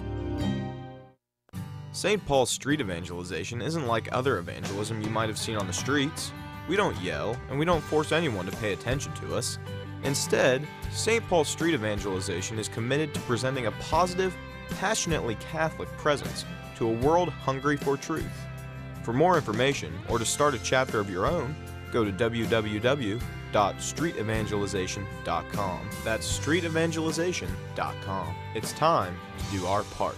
Speaker 22: St. Paul's street evangelization isn't like other evangelism you might have seen on the streets. We don't yell, and we don't force anyone to pay attention to us. Instead, St. Paul's street evangelization is committed to presenting a positive, passionately Catholic presence to a world hungry for truth. For more information, or to start a chapter of your own, go to www.streetevangelization.com. That's streetevangelization.com. It's time to do our part.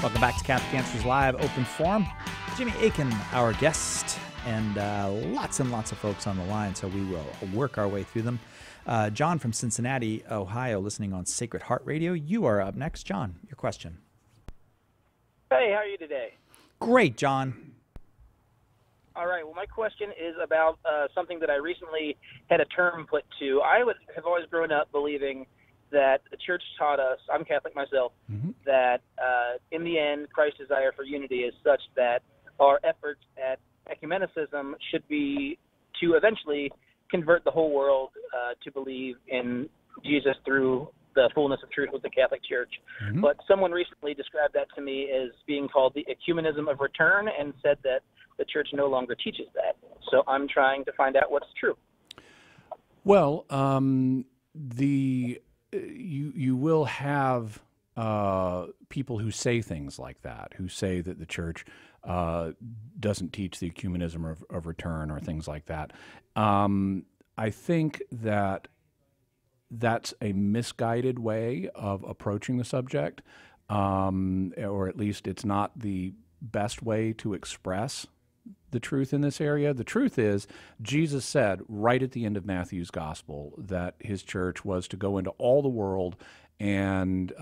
Speaker 1: Welcome back to Catholic Answers Live Open Forum. Jimmy Akin, our guest, and lots and lots of folks on the line, so we will work our way through them. John from Cincinnati, Ohio, listening on Sacred Heart Radio. You are up next. John, your question.
Speaker 23: Hey, how are you today?
Speaker 1: Great, John.
Speaker 23: All right. Well, my question is about something that I recently had a term put to. I have always grown up believing that the church taught us, I'm Catholic myself, that in the end, Christ's desire for unity is such that our efforts at ecumenicism should be to eventually convert the whole world to believe in Jesus through the fullness of truth with the Catholic Church. But someone recently described that to me as being called the ecumenism of return and said that the church no longer teaches that. So I'm trying to find out what's true.
Speaker 2: Well, you will have people who say things like that, who say that the church doesn't teach the ecumenism of return or things like that. I think that that's a misguided way of approaching the subject, or at least it's not the best way to express the truth in this area. The truth is, Jesus said right at the end of Matthew's gospel that his church was to go into all the world and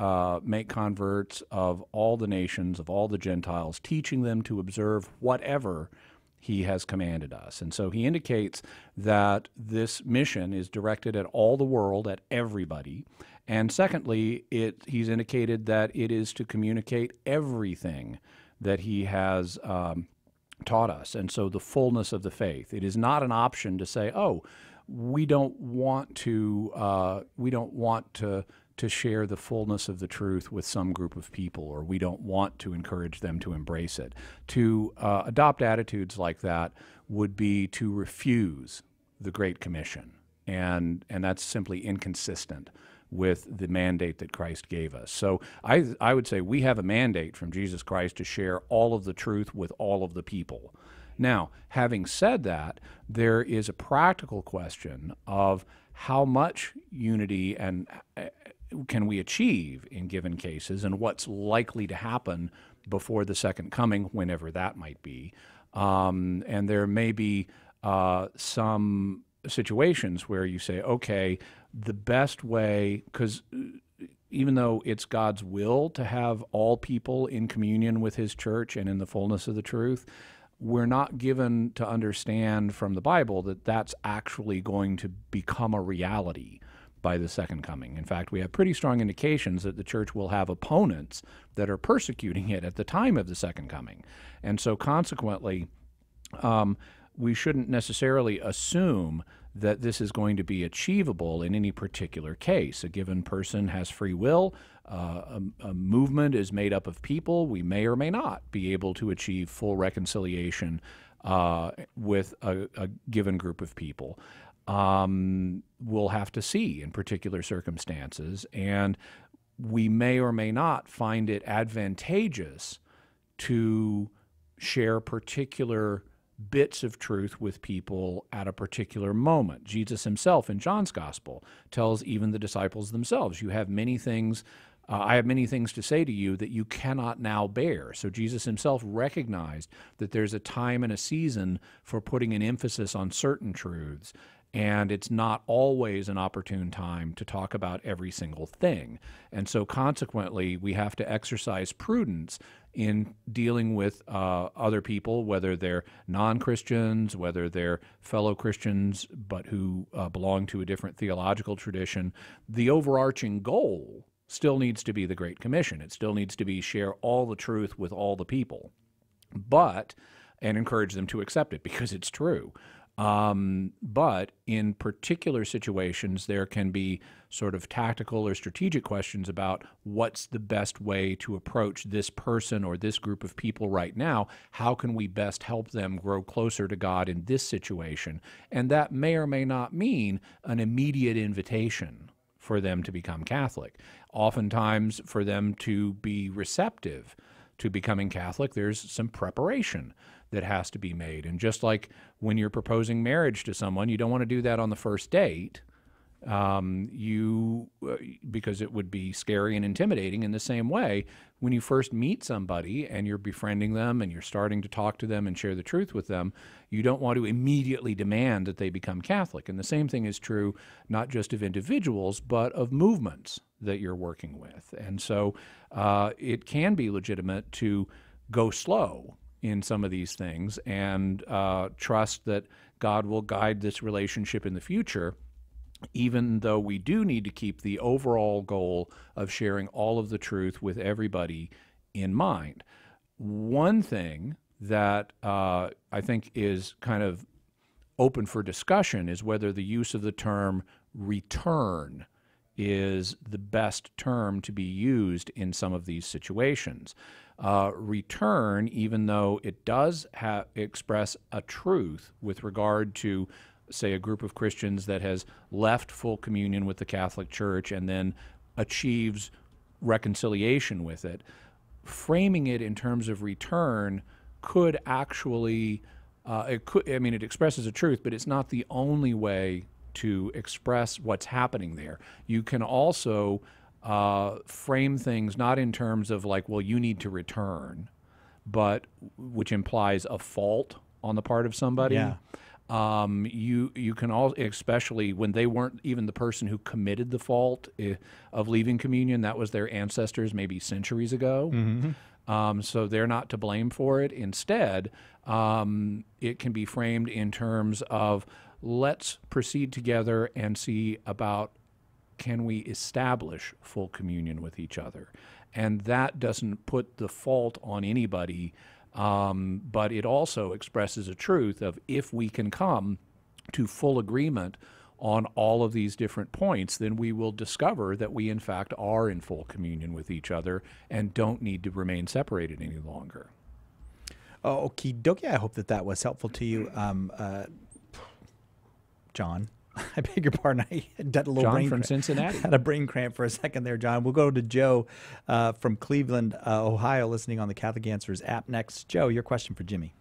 Speaker 2: make converts of all the nations, of all the Gentiles, teaching them to observe whatever he has commanded us. And so he indicates that this mission is directed at all the world, at everybody. And secondly, he's indicated that it is to communicate everything that he has taught us. And so the fullness of the faith. It is not an option to say, oh, we don't want to share the fullness of the truth with some group of people, or we don't want to encourage them to embrace it. To adopt attitudes like that would be to refuse the Great Commission, and that's simply inconsistent with the mandate that Christ gave us. So I would say we have a mandate from Jesus Christ to share all of the truth with all of the people. Now, having said that, there is a practical question of how much unity and can we achieve in given cases, and what's likely to happen before the second coming, whenever that might be. And there may be some situations where you say, okay, the best way, because even though it's God's will to have all people in communion with his church and in the fullness of the truth, we're not given to understand from the Bible that that's actually going to become a reality by the second coming. In fact, we have pretty strong indications that the church will have opponents that are persecuting it at the time of the second coming. And so consequently, we shouldn't necessarily assume that this is going to be achievable in any particular case. A given person has free will. A movement is made up of people. We may or may not be able to achieve full reconciliation with a given group of people. We'll have to see in particular circumstances, and we may or may not find it advantageous to share particular bits of truth with people at a particular moment. Jesus himself in John's Gospel tells even the disciples themselves, you have many things, I have many things to say to you that you cannot now bear. So Jesus himself recognized that there's a time and a season for putting an emphasis on certain truths, and it's not always an opportune time to talk about every single thing. And so consequently, we have to exercise prudence in dealing with other people, whether they're non-Christians, whether they're fellow Christians, but who belong to a different theological tradition. The overarching goal still needs to be the Great Commission. It still needs to be share all the truth with all the people, and encourage them to accept it because it's true. But in particular situations, there can be sort of tactical or strategic questions about what's the best way to approach this person or this group of people right now. How can we best help them grow closer to God in this situation? And that may or may not mean an immediate invitation for them to become Catholic. Oftentimes, for them to be receptive to becoming Catholic, there's some preparation that has to be made. And just like when you're proposing marriage to someone, you don't want to do that on the first date, because it would be scary and intimidating. In the same way, when you first meet somebody and you're befriending them and you're starting to talk to them and share the truth with them, you don't want to immediately demand that they become Catholic. And the same thing is true not just of individuals, but of movements that you're working with. And so it can be legitimate to go slow in some of these things and trust that God will guide this relationship in the future, even though we do need to keep the overall goal of sharing all of the truth with everybody in mind. One thing that I think is kind of open for discussion is whether the use of the term return is the best term to be used in some of these situations. Return, even though it does express a truth with regard to, say, a group of Christians that has left full communion with the Catholic Church and then achieves reconciliation with it, framing it in terms of return could actually, it expresses a truth, but it's not the only way to express what's happening there. You can also frame things not in terms of like, well, you need to return, but which implies a fault on the part of somebody.
Speaker 1: Yeah.
Speaker 2: You can all, especially when they weren't even the person who committed the fault of leaving communion, that was their ancestors maybe centuries ago. Mm-hmm. So they're not to blame for it. Instead, it can be framed in terms of let's proceed together and see about, can we establish full communion with each other? and that doesn't put the fault on anybody, but it also expresses a truth of if we can come to full agreement on all of these different points, then we will discover that we in fact are in full communion with each other and don't need to remain separated any longer.
Speaker 1: Oh, okie dokie. I hope that was helpful to you. John, I beg your pardon. I had a little
Speaker 2: John
Speaker 1: brain
Speaker 2: from
Speaker 1: cramp.
Speaker 2: Cincinnati.
Speaker 1: Had a brain cramp for a second there, John. We'll go to Joe from Cleveland, Ohio, listening on the Catholic Answers app next. Joe, your question for Jimmy.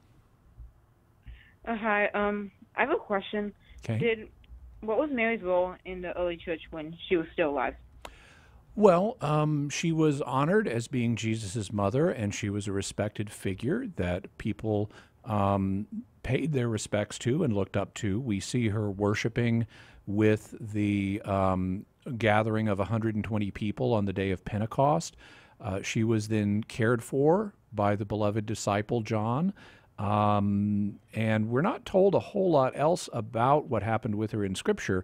Speaker 3: Hi. I have a question.
Speaker 2: Okay.
Speaker 3: What was Mary's role in the early church when she was still alive?
Speaker 2: Well, she was honored as being Jesus' mother, and she was a respected figure that people paid their respects to and looked up to. We see her worshiping with the gathering of 120 people on the day of Pentecost. She was then cared for by the beloved disciple John. And we're not told a whole lot else about what happened with her in Scripture.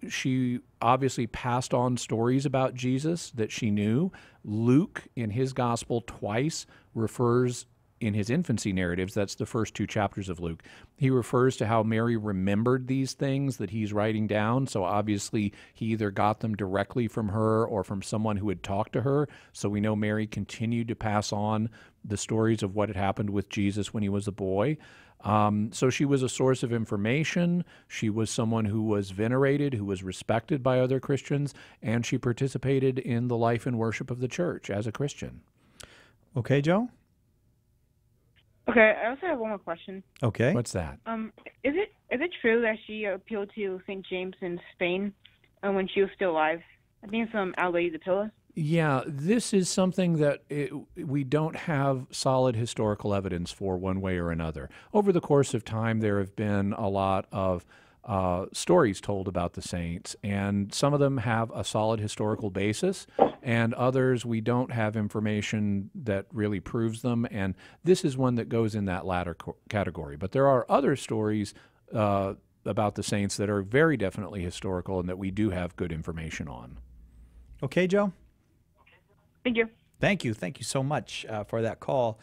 Speaker 2: She obviously passed on stories about Jesus that she knew. Luke, in his gospel, twice refers in his infancy narratives, that's the first 2 chapters of Luke, he refers to how Mary remembered these things that he's writing down. So obviously he either got them directly from her or from someone who had talked to her. So we know Mary continued to pass on the stories of what had happened with Jesus when he was a boy. So she was a source of information. She was someone who was venerated, who was respected by other Christians, and she participated in the life and worship of the church as a Christian.
Speaker 1: Okay, Joe?
Speaker 3: Okay, I also have one more question.
Speaker 1: Okay.
Speaker 2: What's that?
Speaker 3: Is it true that she appealed to St. James in Spain when she was still alive? I think it's Our Lady of the Pillar.
Speaker 2: Yeah, this is something that we don't have solid historical evidence for one way or another. Over the course of time, there have been a lot of stories told about the saints, and some of them have a solid historical basis, and others we don't have information that really proves them, and this is one that goes in that latter category. But there are other stories about the saints that are very definitely historical and that we do have good information on.
Speaker 1: Okay, Joe?
Speaker 3: Thank you.
Speaker 1: Thank you. Thank you so much for that call.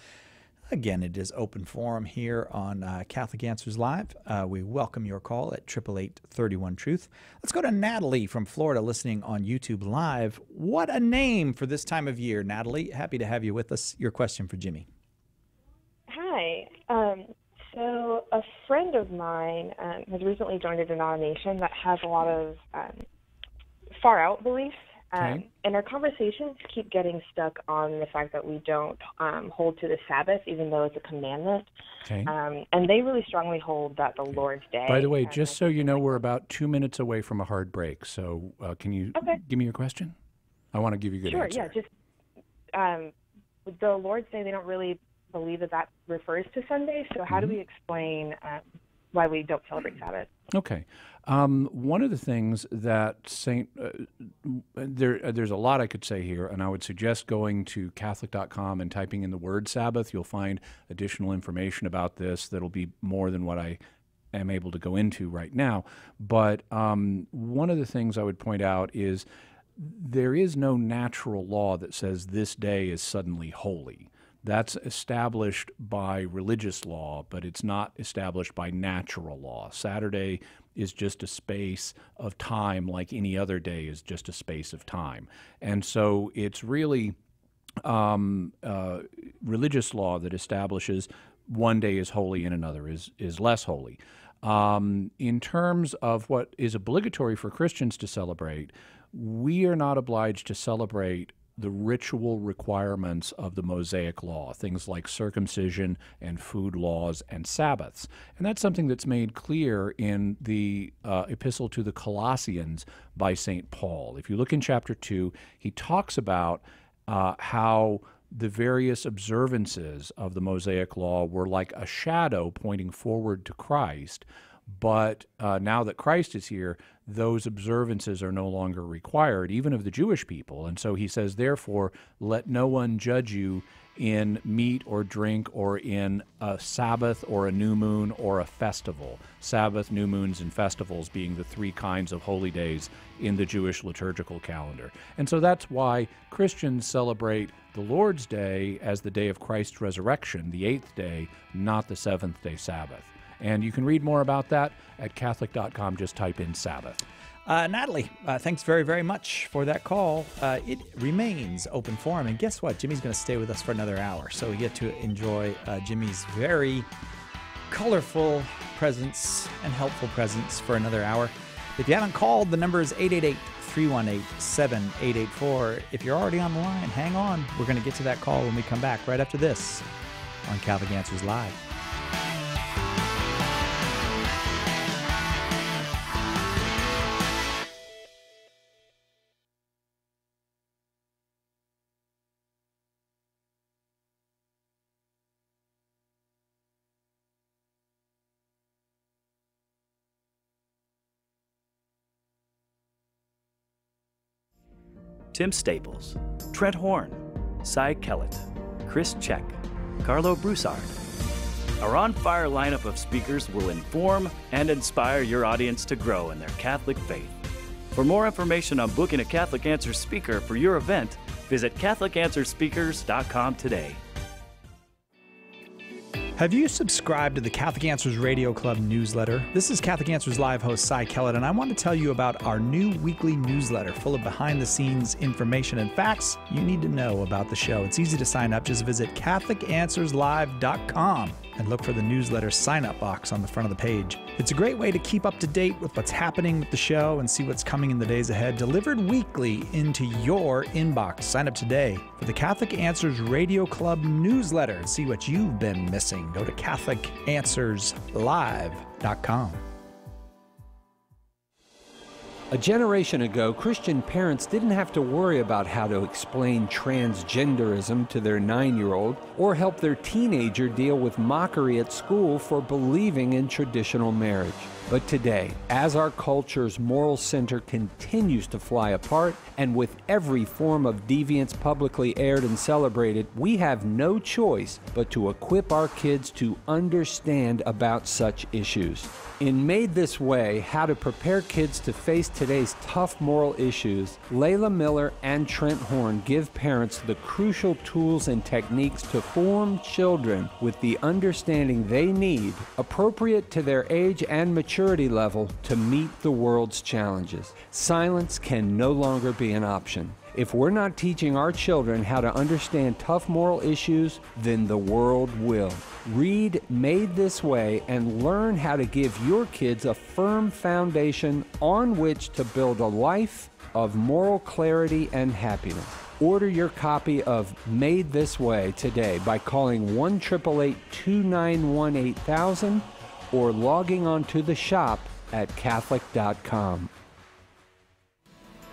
Speaker 1: Again, it is open forum here on Catholic Answers Live. We welcome your call at 888-31-TRUTH. Let's go to Natalie from Florida, listening on YouTube Live. What a name for this time of year, Natalie. Happy to have you with us. Your question for Jimmy.
Speaker 5: Hi. So a friend of mine has recently joined a denomination that has a lot of far-out beliefs.
Speaker 2: Okay.
Speaker 5: And our conversations keep getting stuck on the fact that we don't hold to the Sabbath, even though it's a commandment.
Speaker 2: Okay.
Speaker 5: And they really strongly hold that the Lord's Day.
Speaker 2: By the way, just so you know, we're about 2 minutes away from a hard break. So can you give me your question? I want to give you a good answer.
Speaker 5: Sure, yeah. Just with the Lord's Day, they don't really believe that refers to Sunday. So how do we explain why we don't celebrate Sabbath?
Speaker 2: Okay. One of the things that there's a lot I could say here, and I would suggest going to Catholic.com and typing in the word Sabbath. You'll find additional information about this that'll be more than what I am able to go into right now. But one of the things I would point out is there is no natural law that says this day is suddenly holy. That's established by religious law, but it's not established by natural law. Saturday is just a space of time like any other day is just a space of time. And so it's really religious law that establishes one day is holy and another is less holy. In terms of what is obligatory for Christians to celebrate, we are not obliged to celebrate the ritual requirements of the Mosaic Law, things like circumcision and food laws and Sabbaths. And that's something that's made clear in the Epistle to the Colossians by St. Paul. If you look in chapter 2, he talks about how the various observances of the Mosaic Law were like a shadow pointing forward to Christ, But now that Christ is here, those observances are no longer required, even of the Jewish people. And so he says, therefore, let no one judge you in meat or drink or in a Sabbath or a new moon or a festival. Sabbath, new moons, and festivals being the three kinds of holy days in the Jewish liturgical calendar. And so that's why Christians celebrate the Lord's Day as the day of Christ's resurrection, the 8th day, not the 7th-day Sabbath. And you can read more about that at Catholic.com. Just type in Sabbath.
Speaker 1: Natalie, thanks very, very much for that call. It remains open forum. And guess what? Jimmy's going to stay with us for another hour. So we get to enjoy Jimmy's very colorful presence and helpful presence for another hour. If you haven't called, the number is 888-318-7884. If you're already on the line, hang on. We're going to get to that call when we come back right after this on Catholic Answers Live.
Speaker 6: Tim Staples, Trent Horn, Cy Kellett, Chris Check, Carlo Broussard. Our on-fire lineup of speakers will inform and inspire your audience to grow in their Catholic faith. For more information on booking a Catholic Answers speaker for your event, visit CatholicAnswersSpeakers.com today.
Speaker 1: Have you subscribed to the Catholic Answers Radio Club newsletter? This is Catholic Answers Live host Cy Kellett, and I want to tell you about our new weekly newsletter full of behind-the-scenes information and facts you need to know about the show. It's easy to sign up. Just visit CatholicAnswersLive.com and look for the newsletter sign-up box on the front of the page. It's a great way to keep up to date with what's happening with the show and see what's coming in the days ahead, delivered weekly into your inbox. Sign up today for the Catholic Answers Radio Club newsletter and see what you've been missing. Go to CatholicAnswersLive.com.
Speaker 7: A generation ago, Christian parents didn't have to worry about how to explain transgenderism to their 9-year-old or help their teenager deal with mockery at school for believing in traditional marriage. But today, as our culture's moral center continues to fly apart, and with every form of deviance publicly aired and celebrated, we have no choice but to equip our kids to understand about such issues. In Made This Way, How to Prepare Kids to Face Today's Tough Moral Issues, Layla Miller and Trent Horn give parents the crucial tools and techniques to form children with the understanding they need, appropriate to their age and maturity level, to meet the world's challenges. Silence can no longer be an option. If we're not teaching our children how to understand tough moral issues, then the world will. Read Made This Way and learn how to give your kids a firm foundation on which to build a life of moral clarity and happiness. Order your copy of Made This Way today by calling 1-888-291-8000 or logging on to the shop at Catholic.com.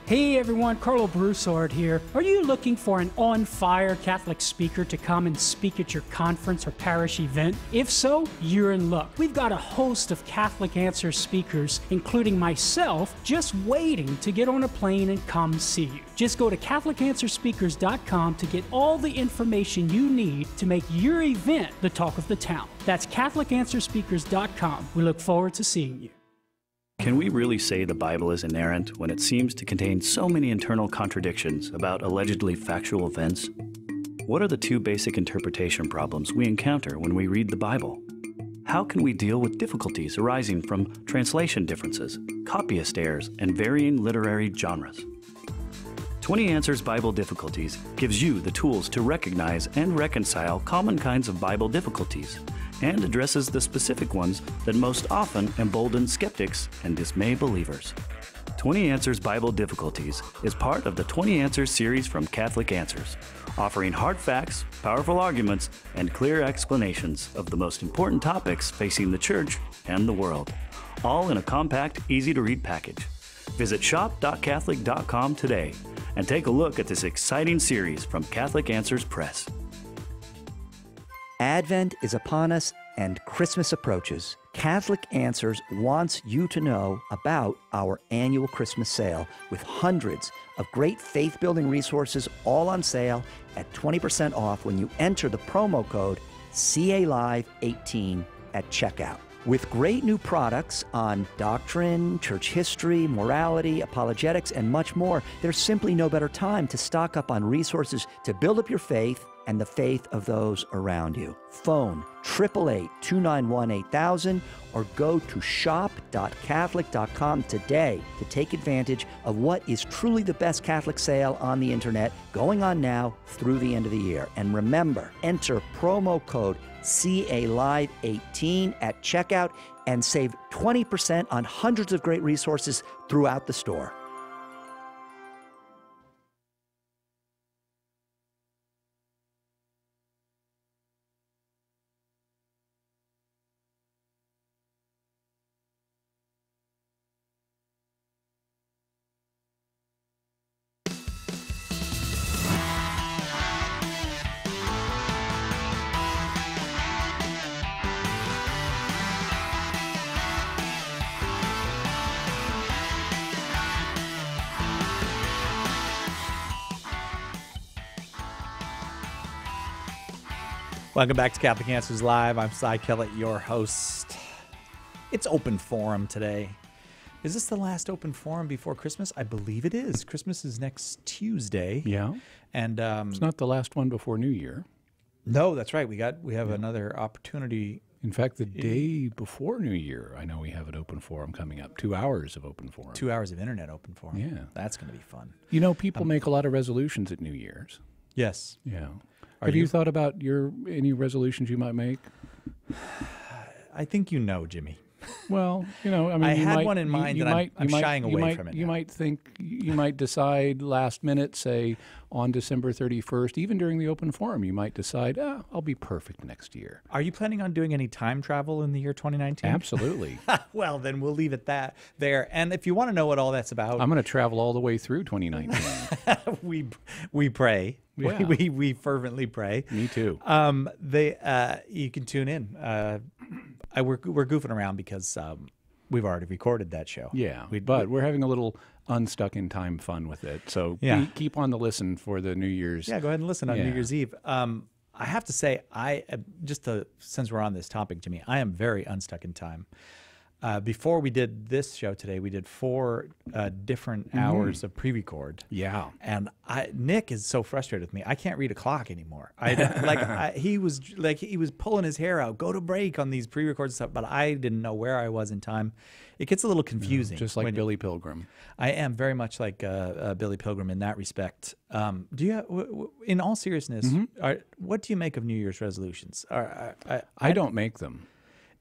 Speaker 13: Hey everyone, Carlo Broussard here. Are you looking for an on-fire Catholic speaker to come and speak at your conference or parish event? If so, you're in luck. We've got a host of Catholic Answers speakers, including myself, just waiting to get on a plane and come see you. Just go to CatholicAnswersSpeakers.com to get all the information you need to make your event the talk of the town. That's CatholicAnswersSpeakers.com. We look forward to seeing you.
Speaker 6: Can we really say the Bible is inerrant when it seems to contain so many internal contradictions about allegedly factual events? What are the two basic interpretation problems we encounter when we read the Bible? How can we deal with difficulties arising from translation differences, copyist errors, and varying literary genres? 20 Answers Bible Difficulties gives you the tools to recognize and reconcile common kinds of Bible difficulties, and addresses the specific ones that most often embolden skeptics and dismay believers. 20 Answers Bible Difficulties is part of the 20 Answers series from Catholic Answers, offering hard facts, powerful arguments, and clear explanations of the most important topics facing the Church and the world, all in a compact, easy-to-read package. Visit shop.catholic.com today and take a look at this exciting series from Catholic Answers Press.
Speaker 12: Advent is upon us and Christmas approaches. Catholic Answers wants you to know about our annual Christmas sale with hundreds of great faith-building resources all on sale at 20% off when you enter the promo code CALive18 at checkout. With great new products on doctrine, church history, morality, apologetics, and much more, there's simply no better time to stock up on resources to build up your faith and the faith of those around you. Phone 888-291-8000 or go to shop.catholic.com today to take advantage of what is truly the best Catholic sale on the internet going on now through the end of the year. And remember, enter promo code CALive18 at checkout and save 20% on hundreds of great resources throughout the store.
Speaker 1: Welcome back to Catholic Answers Live. I'm Cy Kellett, your host. It's open forum today. Is this the last open forum before Christmas? I believe it is. Christmas is next Tuesday.
Speaker 2: Yeah.
Speaker 1: And
Speaker 2: it's not the last one before New Year.
Speaker 1: No, that's right. We have another opportunity.
Speaker 2: In fact, the day before New Year, I know we have an open forum coming up. 2 hours of open forum.
Speaker 1: 2 hours of internet open forum.
Speaker 2: Yeah.
Speaker 1: That's going to be fun.
Speaker 2: You know, people make a lot of resolutions at New Year's.
Speaker 1: Yes.
Speaker 2: Yeah. Have you thought about any resolutions you might make?
Speaker 1: I think you know, Jimmy.
Speaker 2: Well, you know, I mean,
Speaker 1: I had one in mind that I'm shying away from it.
Speaker 2: You might decide last minute, say on December 31st, even during the open forum, you might decide, I'll be perfect next year.
Speaker 1: Are you planning on doing any time travel in the year 2019?
Speaker 2: Absolutely.
Speaker 1: Well, then we'll leave it there. And if you want to know what all that's about,
Speaker 2: I'm going to travel all the way through 2019.
Speaker 1: we pray.
Speaker 2: Yeah.
Speaker 1: We fervently pray.
Speaker 2: Me too.
Speaker 1: You can tune in. We're goofing around because we've already recorded that show.
Speaker 2: Yeah, but we're having a little unstuck in time fun with it. So keep on the listen for the New Year's.
Speaker 1: Yeah, go ahead and listen on New Year's Eve. I have to say, since we're on this topic, Jimmy, I am very unstuck in time. Before we did this show today, we did 4 different hours of pre-record.
Speaker 2: Yeah,
Speaker 1: and Nick is so frustrated with me. I can't read a clock anymore. He was pulling his hair out. Go to break on these pre-record stuff, but I didn't know where I was in time. It gets a little confusing.
Speaker 2: Just like Billy Pilgrim.
Speaker 1: I am very much like Billy Pilgrim in that respect. Do you, in all seriousness, what do you make of New Year's resolutions?
Speaker 2: I don't make them.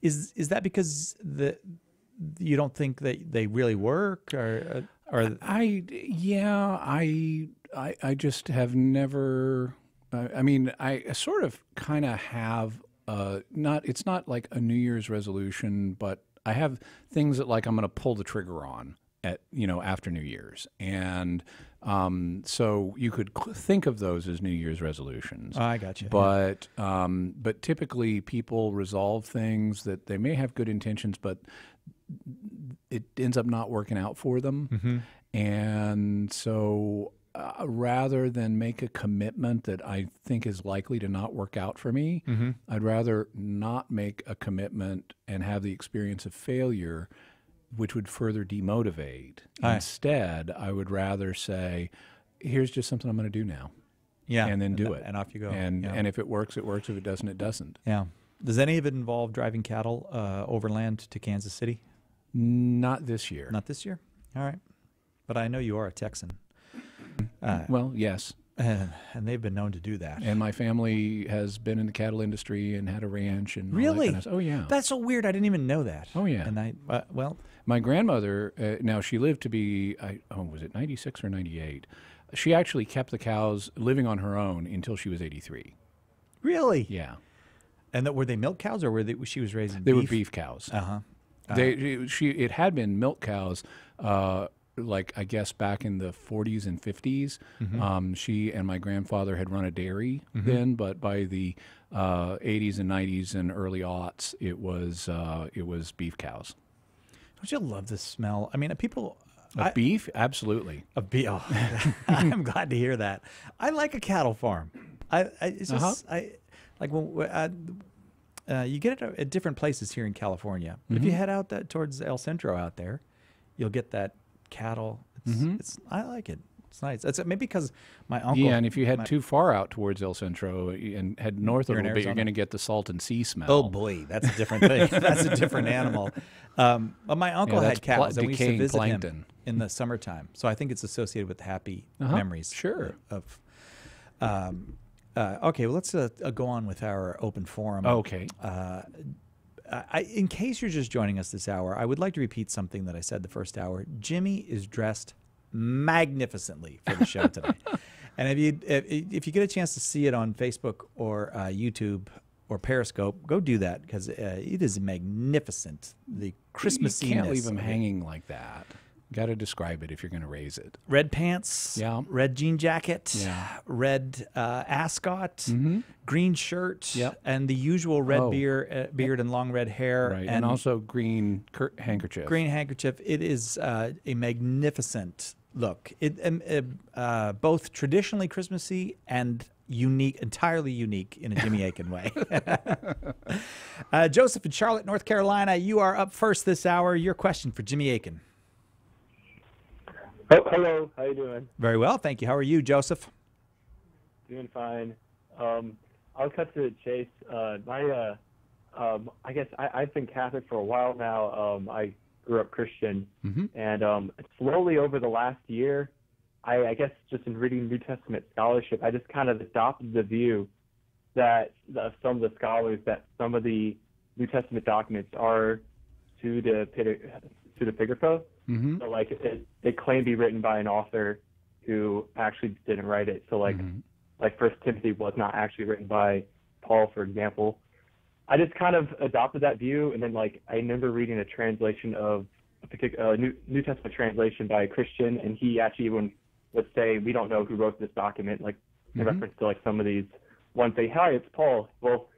Speaker 1: Is that because you don't think that they really work, or
Speaker 2: I just have never. I mean, I sort of kind of have it's not like a New Year's resolution, but I have things that like I'm going to pull the trigger on after New Year's, and so you could think of those as New Year's resolutions.
Speaker 1: I got you.
Speaker 2: But typically people resolve things that they may have good intentions, but it ends up not working out for them.
Speaker 1: Mm-hmm.
Speaker 2: And so rather than make a commitment that I think is likely to not work out for me,
Speaker 1: mm-hmm.
Speaker 2: I'd rather not make a commitment and have the experience of failure, which would further demotivate. Instead, I would rather say, here's just something I'm going to do now.
Speaker 1: Yeah.
Speaker 2: And then do it.
Speaker 1: And off you go.
Speaker 2: And if it works, it works. If it doesn't, it doesn't.
Speaker 1: Yeah. Does any of it involve driving cattle overland to Kansas City?
Speaker 2: Not this year.
Speaker 1: Not this year? All right. But I know you are a Texan.
Speaker 2: Well, yes.
Speaker 1: And they've been known to do that.
Speaker 2: And my family has been in the cattle industry and had a ranch and
Speaker 1: really?
Speaker 2: All that kind of stuff. Oh yeah.
Speaker 1: That's so weird. I didn't even know that.
Speaker 2: Oh yeah.
Speaker 1: And
Speaker 2: my grandmother. Now she lived to be was it 96 or 98? She actually kept the cows living on her own until she was 83.
Speaker 1: Really?
Speaker 2: Yeah.
Speaker 1: And were they milk cows or she was raising beef?
Speaker 2: They were beef cows.
Speaker 1: Uh-huh.
Speaker 2: It had been milk cows like I guess back in the 40s and 50s. She and my grandfather had run a dairy then, but by the 80s and 90s and early aughts, it was beef cows.
Speaker 1: Don't you love the smell? I mean, people...
Speaker 2: beef? Absolutely.
Speaker 1: Of beef. Oh, I'm glad to hear that. I like a cattle farm. It's just, like when you get it at different places here in California. But if you head out towards El Centro out there, you'll get that cattle. I like it. It's nice. It's maybe because my uncle.
Speaker 2: Yeah, and if you head too far out towards El Centro and head north a little bit, you're going to get the salton sea smell.
Speaker 1: Oh boy, that's a different thing. That's a different animal. But my uncle had cows, and we used to visit him in the summertime. So I think it's associated with happy memories.
Speaker 2: Sure.
Speaker 1: Okay, well, let's go on with our open forum.
Speaker 2: Okay.
Speaker 1: In case you're just joining us this hour, I would like to repeat something that I said the first hour. Jimmy is dressed magnificently for the show today. And if you get a chance to see it on Facebook or YouTube or Periscope, go do that, because it is magnificent. The Christmasiness.
Speaker 2: You can't leave him hanging like that. Got to describe it if you're going to raise it.
Speaker 1: Red pants, red jean jacket, red ascot, green shirt, and the usual red beard and long red hair.
Speaker 2: Right, and also green handkerchief.
Speaker 1: Green handkerchief. It is a magnificent look. Both traditionally Christmassy and entirely unique in a Jimmy Akin way. Joseph in Charlotte, North Carolina, you are up first this hour. Your question for Jimmy Akin.
Speaker 8: Oh, hello. How you doing?
Speaker 1: Very well, thank you. How are you, Joseph?
Speaker 8: Doing fine. I'll cut to the chase. I guess I've been Catholic for a while now. I grew up Christian, and slowly over the last year, I guess just in reading New Testament scholarship, I just kind of adopted the view that some of the scholars that some of the New Testament documents are pseudepigrapha. So like they claim to be written by an author who actually didn't write it. So like First Timothy was not actually written by Paul, for example. I just kind of adopted that view, and then like I remember reading a translation of a particular New Testament translation by a Christian, and he actually even would say, "We don't know who wrote this document," like in reference to like some of these ones say, "Hi, it's Paul." Well,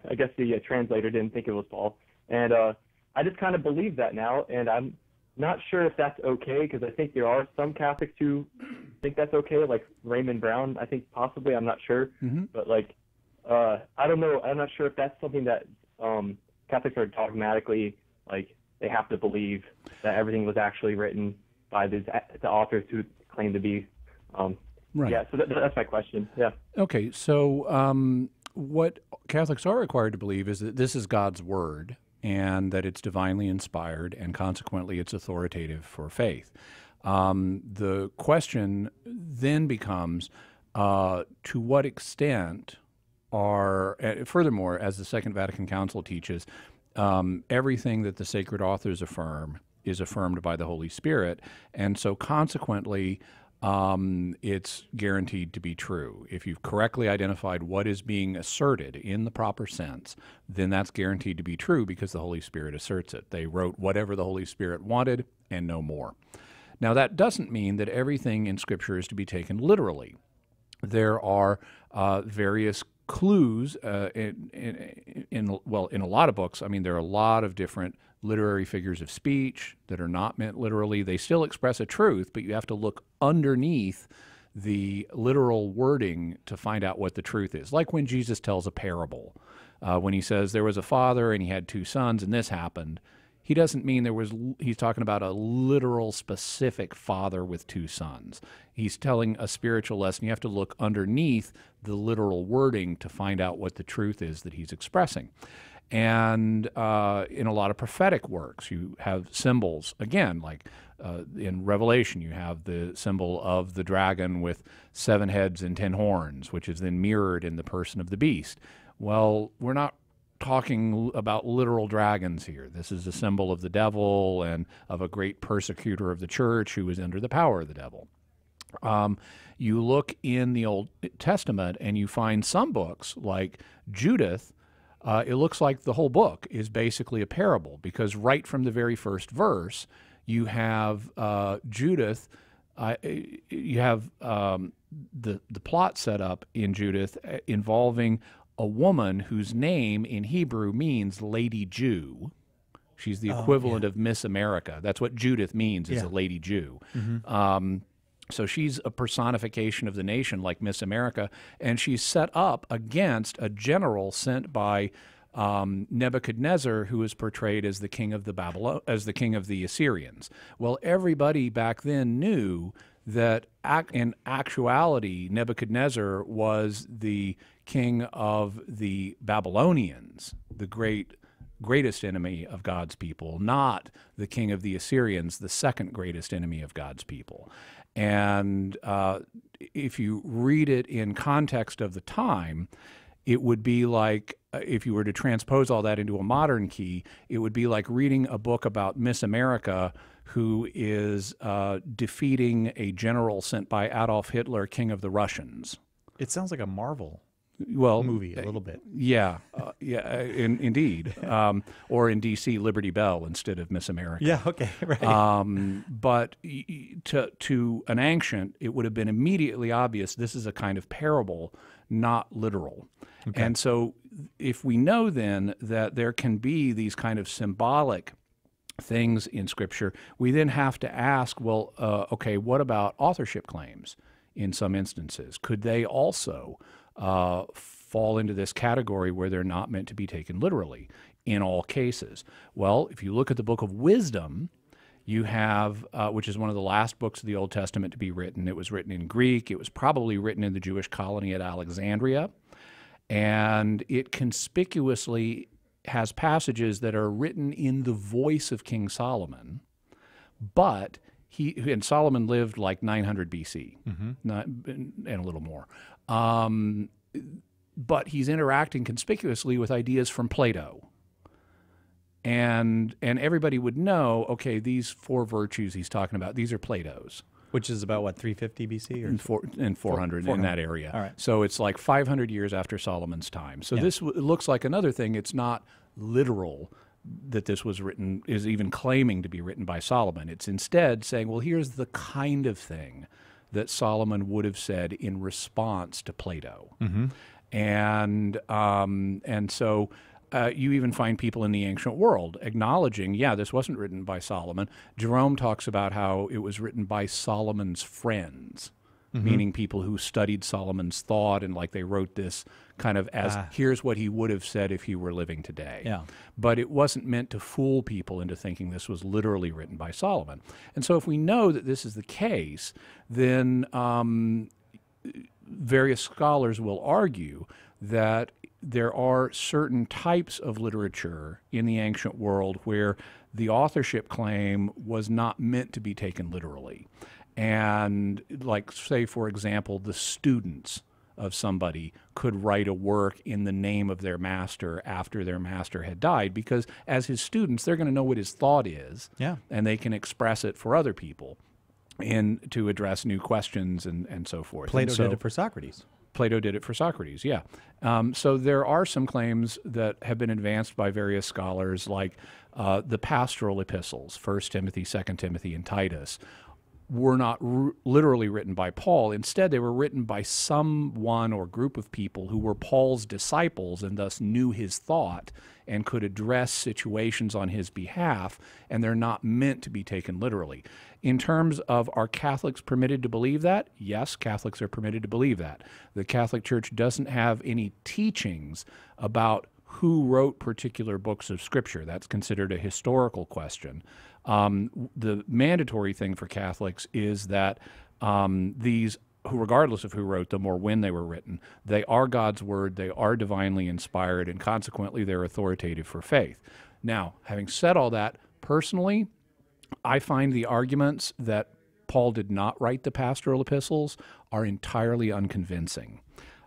Speaker 8: I guess the translator didn't think it was Paul, and I just kind of believe that now, and I'm not sure if that's okay, because I think there are some Catholics who think that's okay, like Raymond Brown, I think possibly, I'm not sure. But like, I don't know, I'm not sure if that's something that Catholics are dogmatically, like, they have to believe that everything was actually written by the authors who claim to be.
Speaker 2: Right.
Speaker 8: Yeah, so that's my question, yeah.
Speaker 2: Okay, so what Catholics are required to believe is that this is God's Word, and that it's divinely inspired, and consequently it's authoritative for faith. The question then becomes, to what extent furthermore, as the Second Vatican Council teaches, everything that the sacred authors affirm is affirmed by the Holy Spirit, and so consequently it's guaranteed to be true. If you've correctly identified what is being asserted in the proper sense, then that's guaranteed to be true because the Holy Spirit asserts it. They wrote whatever the Holy Spirit wanted and no more. Now, that doesn't mean that everything in Scripture is to be taken literally. There are various clues in a lot of books. I mean, there are a lot of different literary figures of speech that are not meant literally. They still express a truth, but you have to look underneath the literal wording to find out what the truth is. Like when Jesus tells a parable, when he says there was a father and he had two sons and this happened, he doesn't mean he's talking about a literal specific father with two sons. He's telling a spiritual lesson. You have to look underneath the literal wording to find out what the truth is that he's expressing. And in a lot of prophetic works, you have symbols. Again, like in Revelation, you have the symbol of the dragon with 7 heads and 10 horns, which is then mirrored in the person of the beast. Well, we're not talking about literal dragons here. This is a symbol of the devil and of a great persecutor of the church who is under the power of the devil. You look in the Old Testament and you find some books like Judith. It looks like the whole book is basically a parable, because right from the very first verse, you have Judith. You have the plot set up in Judith involving a woman whose name in Hebrew means Lady Jew. She's the equivalent of Miss America. That's what Judith means, is a Lady Jew. So she's a personification of the nation, like Miss America, and she's set up against a general sent by Nebuchadnezzar, who is portrayed as the king of the Assyrians. Well, everybody back then knew that in actuality, Nebuchadnezzar was the king of the Babylonians, the greatest enemy of God's people, not the king of the Assyrians, the second greatest enemy of God's people. And if you read it in context of the time, it would be like, if you were to transpose all that into a modern key, it would be like reading a book about Miss America, who is defeating a general sent by Adolf Hitler, king of the Russians.
Speaker 1: It sounds like a Marvel
Speaker 2: movie
Speaker 1: a little bit.
Speaker 2: Yeah, indeed. Or in D.C., Liberty Bell instead of Miss America.
Speaker 1: Yeah, okay, right.
Speaker 2: But to an ancient, it would have been immediately obvious this is a kind of parable, not literal. Okay. And so if we know then that there can be these kind of symbolic things in Scripture, we then have to ask, well, okay, what about authorship claims in some instances? Could they also fall into this category where they're not meant to be taken literally in all cases? Well, if you look at the book of Wisdom, you have, which is one of the last books of the Old Testament to be written. It was written in Greek. It was probably written in the Jewish colony at Alexandria. And it conspicuously has passages that are written in the voice of King Solomon, but Solomon lived like 900 BC, and a little more. But he's interacting conspicuously with ideas from Plato. And everybody would know, okay, these four virtues he's talking about, these are Plato's.
Speaker 1: Which is about, what, 350 BC? Or
Speaker 2: and 400 in that area.
Speaker 1: All right.
Speaker 2: So it's like 500 years after Solomon's time. So this looks like another thing. It's not literal that this was written, is even claiming to be written by Solomon. It's instead saying, well, here's the kind of thing that Solomon would have said in response to Plato. And so you even find people in the ancient world acknowledging, yeah, this wasn't written by Solomon. Jerome talks about how it was written by Solomon's friends, meaning people who studied Solomon's thought, and like they wrote this kind of as, here's what he would have said if he were living today.
Speaker 1: Yeah.
Speaker 2: But it wasn't meant to fool people into thinking this was literally written by Solomon. And so if we know that this is the case, then various scholars will argue that there are certain types of literature in the ancient world where the authorship claim was not meant to be taken literally. And like, say, for example, the students of somebody could write a work in the name of their master after their master had died, because as his students, they're going to know what his thought is, and they can express it for other people and to address new questions and so forth.
Speaker 1: Plato did it for Socrates.
Speaker 2: Plato did it for Socrates, yeah. So there are some claims that have been advanced by various scholars, like the pastoral epistles, 1 Timothy, 2 Timothy, and Titus, were not literally written by Paul. Instead, they were written by someone or group of people who were Paul's disciples and thus knew his thought and could address situations on his behalf, and they're not meant to be taken literally. In terms of, are Catholics permitted to believe that? Yes, Catholics are permitted to believe that. The Catholic Church doesn't have any teachings about who wrote particular books of Scripture. That's considered a historical question. The mandatory thing for Catholics is that these, regardless of who wrote them or when they were written, they are God's Word, they are divinely inspired, and consequently they're authoritative for faith. Now, having said all that, personally, I find the arguments that Paul did not write the pastoral epistles are entirely unconvincing.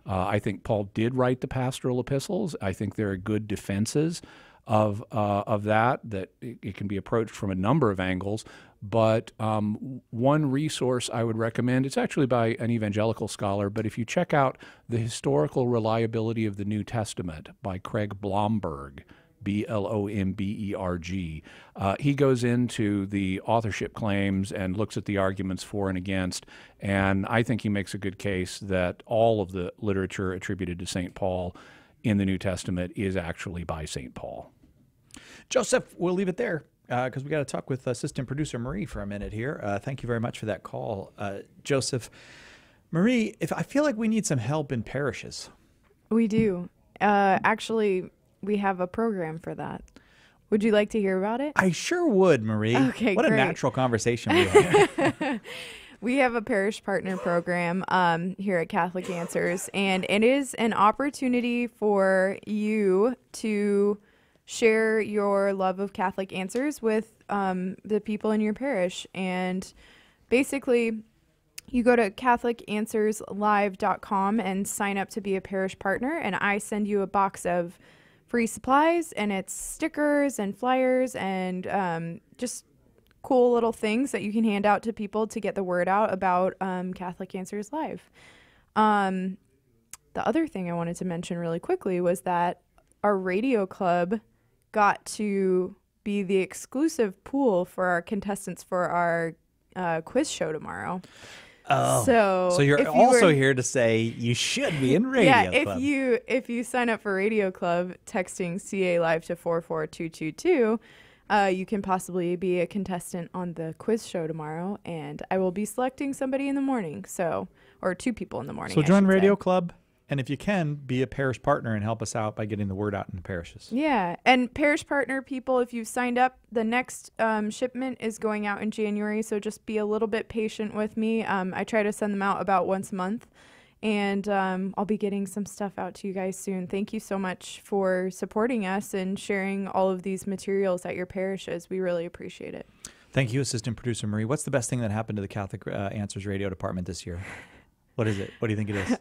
Speaker 2: I think Paul did write the pastoral epistles. I think there are good defenses of that it can be approached from a number of angles. But one resource I would recommend, it's actually by an evangelical scholar, but if you check out The Historical Reliability of the New Testament by Craig Blomberg, Blomberg. He goes into the authorship claims and looks at the arguments for and against, and I think he makes a good case that all of the literature attributed to St. Paul in the New Testament is actually by St. Paul.
Speaker 1: Joseph, we'll leave it there because we got to talk with assistant producer Marie for a minute here. Thank you very much for that call, Joseph. Marie, I feel like we need some help in parishes.
Speaker 9: We do. Actually, we have a program for that. Would you like to hear about it?
Speaker 1: I sure would, Marie.
Speaker 9: Okay,
Speaker 1: what
Speaker 9: great.
Speaker 1: a natural conversation we had.
Speaker 9: We have a parish partner program here at Catholic Answers, and it is an opportunity for you to share your love of Catholic Answers with the people in your parish. And basically, you go to CatholicAnswersLive.com and sign up to be a parish partner, and I send you a box of free supplies, and it's stickers and flyers and just cool little things that you can hand out to people to get the word out about Catholic Answers Live. The other thing I wanted to mention really quickly was that our radio club got to be the exclusive pool for our contestants for our quiz show tomorrow.
Speaker 1: Oh,
Speaker 9: so
Speaker 1: you're also here to say you should be in Radio Club.
Speaker 9: If you sign up for Radio Club, texting CA Live to 44222, you can possibly be a contestant on the quiz show tomorrow, and I will be selecting somebody in the morning, or two people in the morning.
Speaker 1: So join Radio Club, and if you can, be a parish partner and help us out by getting the word out in the parishes.
Speaker 9: Yeah, and parish partner people, if you've signed up, the next shipment is going out in January, so just be a little bit patient with me. I try to send them out about once a month, and I'll be getting some stuff out to you guys soon. Thank you so much for supporting us and sharing all of these materials at your parishes. We really appreciate it.
Speaker 1: Thank you, Assistant Producer Marie. What's the best thing that happened to the Catholic Answers Radio Department this year? What is it? What do you think it is?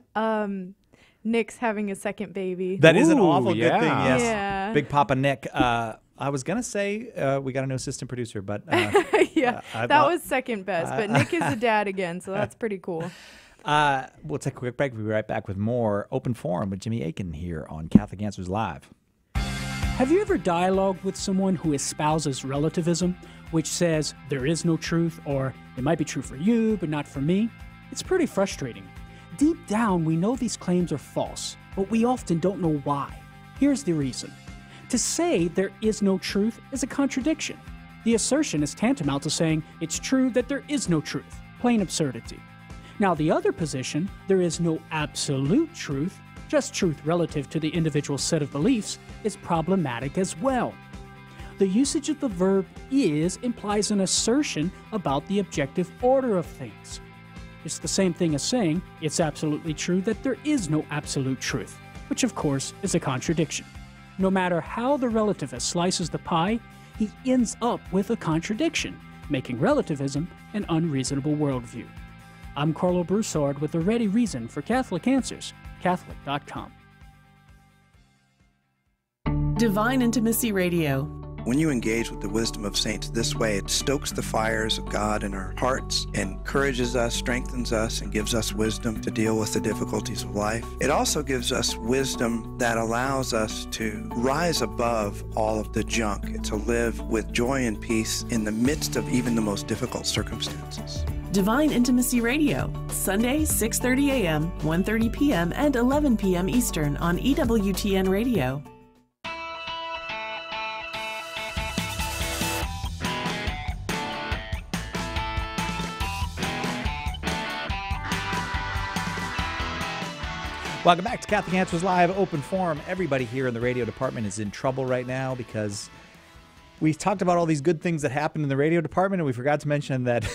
Speaker 9: Nick's having a second baby.
Speaker 1: That is an awful good thing, yes.
Speaker 9: Yeah.
Speaker 1: Big Papa Nick. I was going to say we got a new assistant producer, but...
Speaker 9: yeah, that was second best, but Nick is a dad again, so that's pretty cool.
Speaker 1: We'll take a quick break. We'll be right back with more Open Forum with Jimmy Akin here on Catholic Answers Live.
Speaker 13: Have you ever dialogued with someone who espouses relativism, which says there is no truth, or it might be true for you, but not for me? It's pretty frustrating. Deep down, we know these claims are false, but we often don't know why. Here's the reason. To say there is no truth is a contradiction. The assertion is tantamount to saying it's true that there is no truth. Plain absurdity. Now, the other position, there is no absolute truth, just truth relative to the individual set of beliefs, is problematic as well. The usage of the verb is implies an assertion about the objective order of things. It's the same thing as saying it's absolutely true that there is no absolute truth, which of course is a contradiction. No matter how the relativist slices the pie, he ends up with a contradiction, making relativism an unreasonable worldview. I'm Carlo Broussard with a ready reason for Catholic Answers, Catholic.com.
Speaker 10: Divine Intimacy Radio.
Speaker 11: When you engage with the wisdom of saints this way, it stokes the fires of God in our hearts, encourages us, strengthens us, and gives us wisdom to deal with the difficulties of life. It also gives us wisdom that allows us to rise above all of the junk, to live with joy and peace in the midst of even the most difficult circumstances.
Speaker 10: Divine Intimacy Radio, Sunday, 6:30 a.m., 1:30 p.m., and 11 p.m. Eastern on EWTN Radio.
Speaker 1: Welcome back to Catholic Answers Live, Open Forum. Everybody here in the radio department is in trouble right now because we talked about all these good things that happened in the radio department, and we forgot to mention that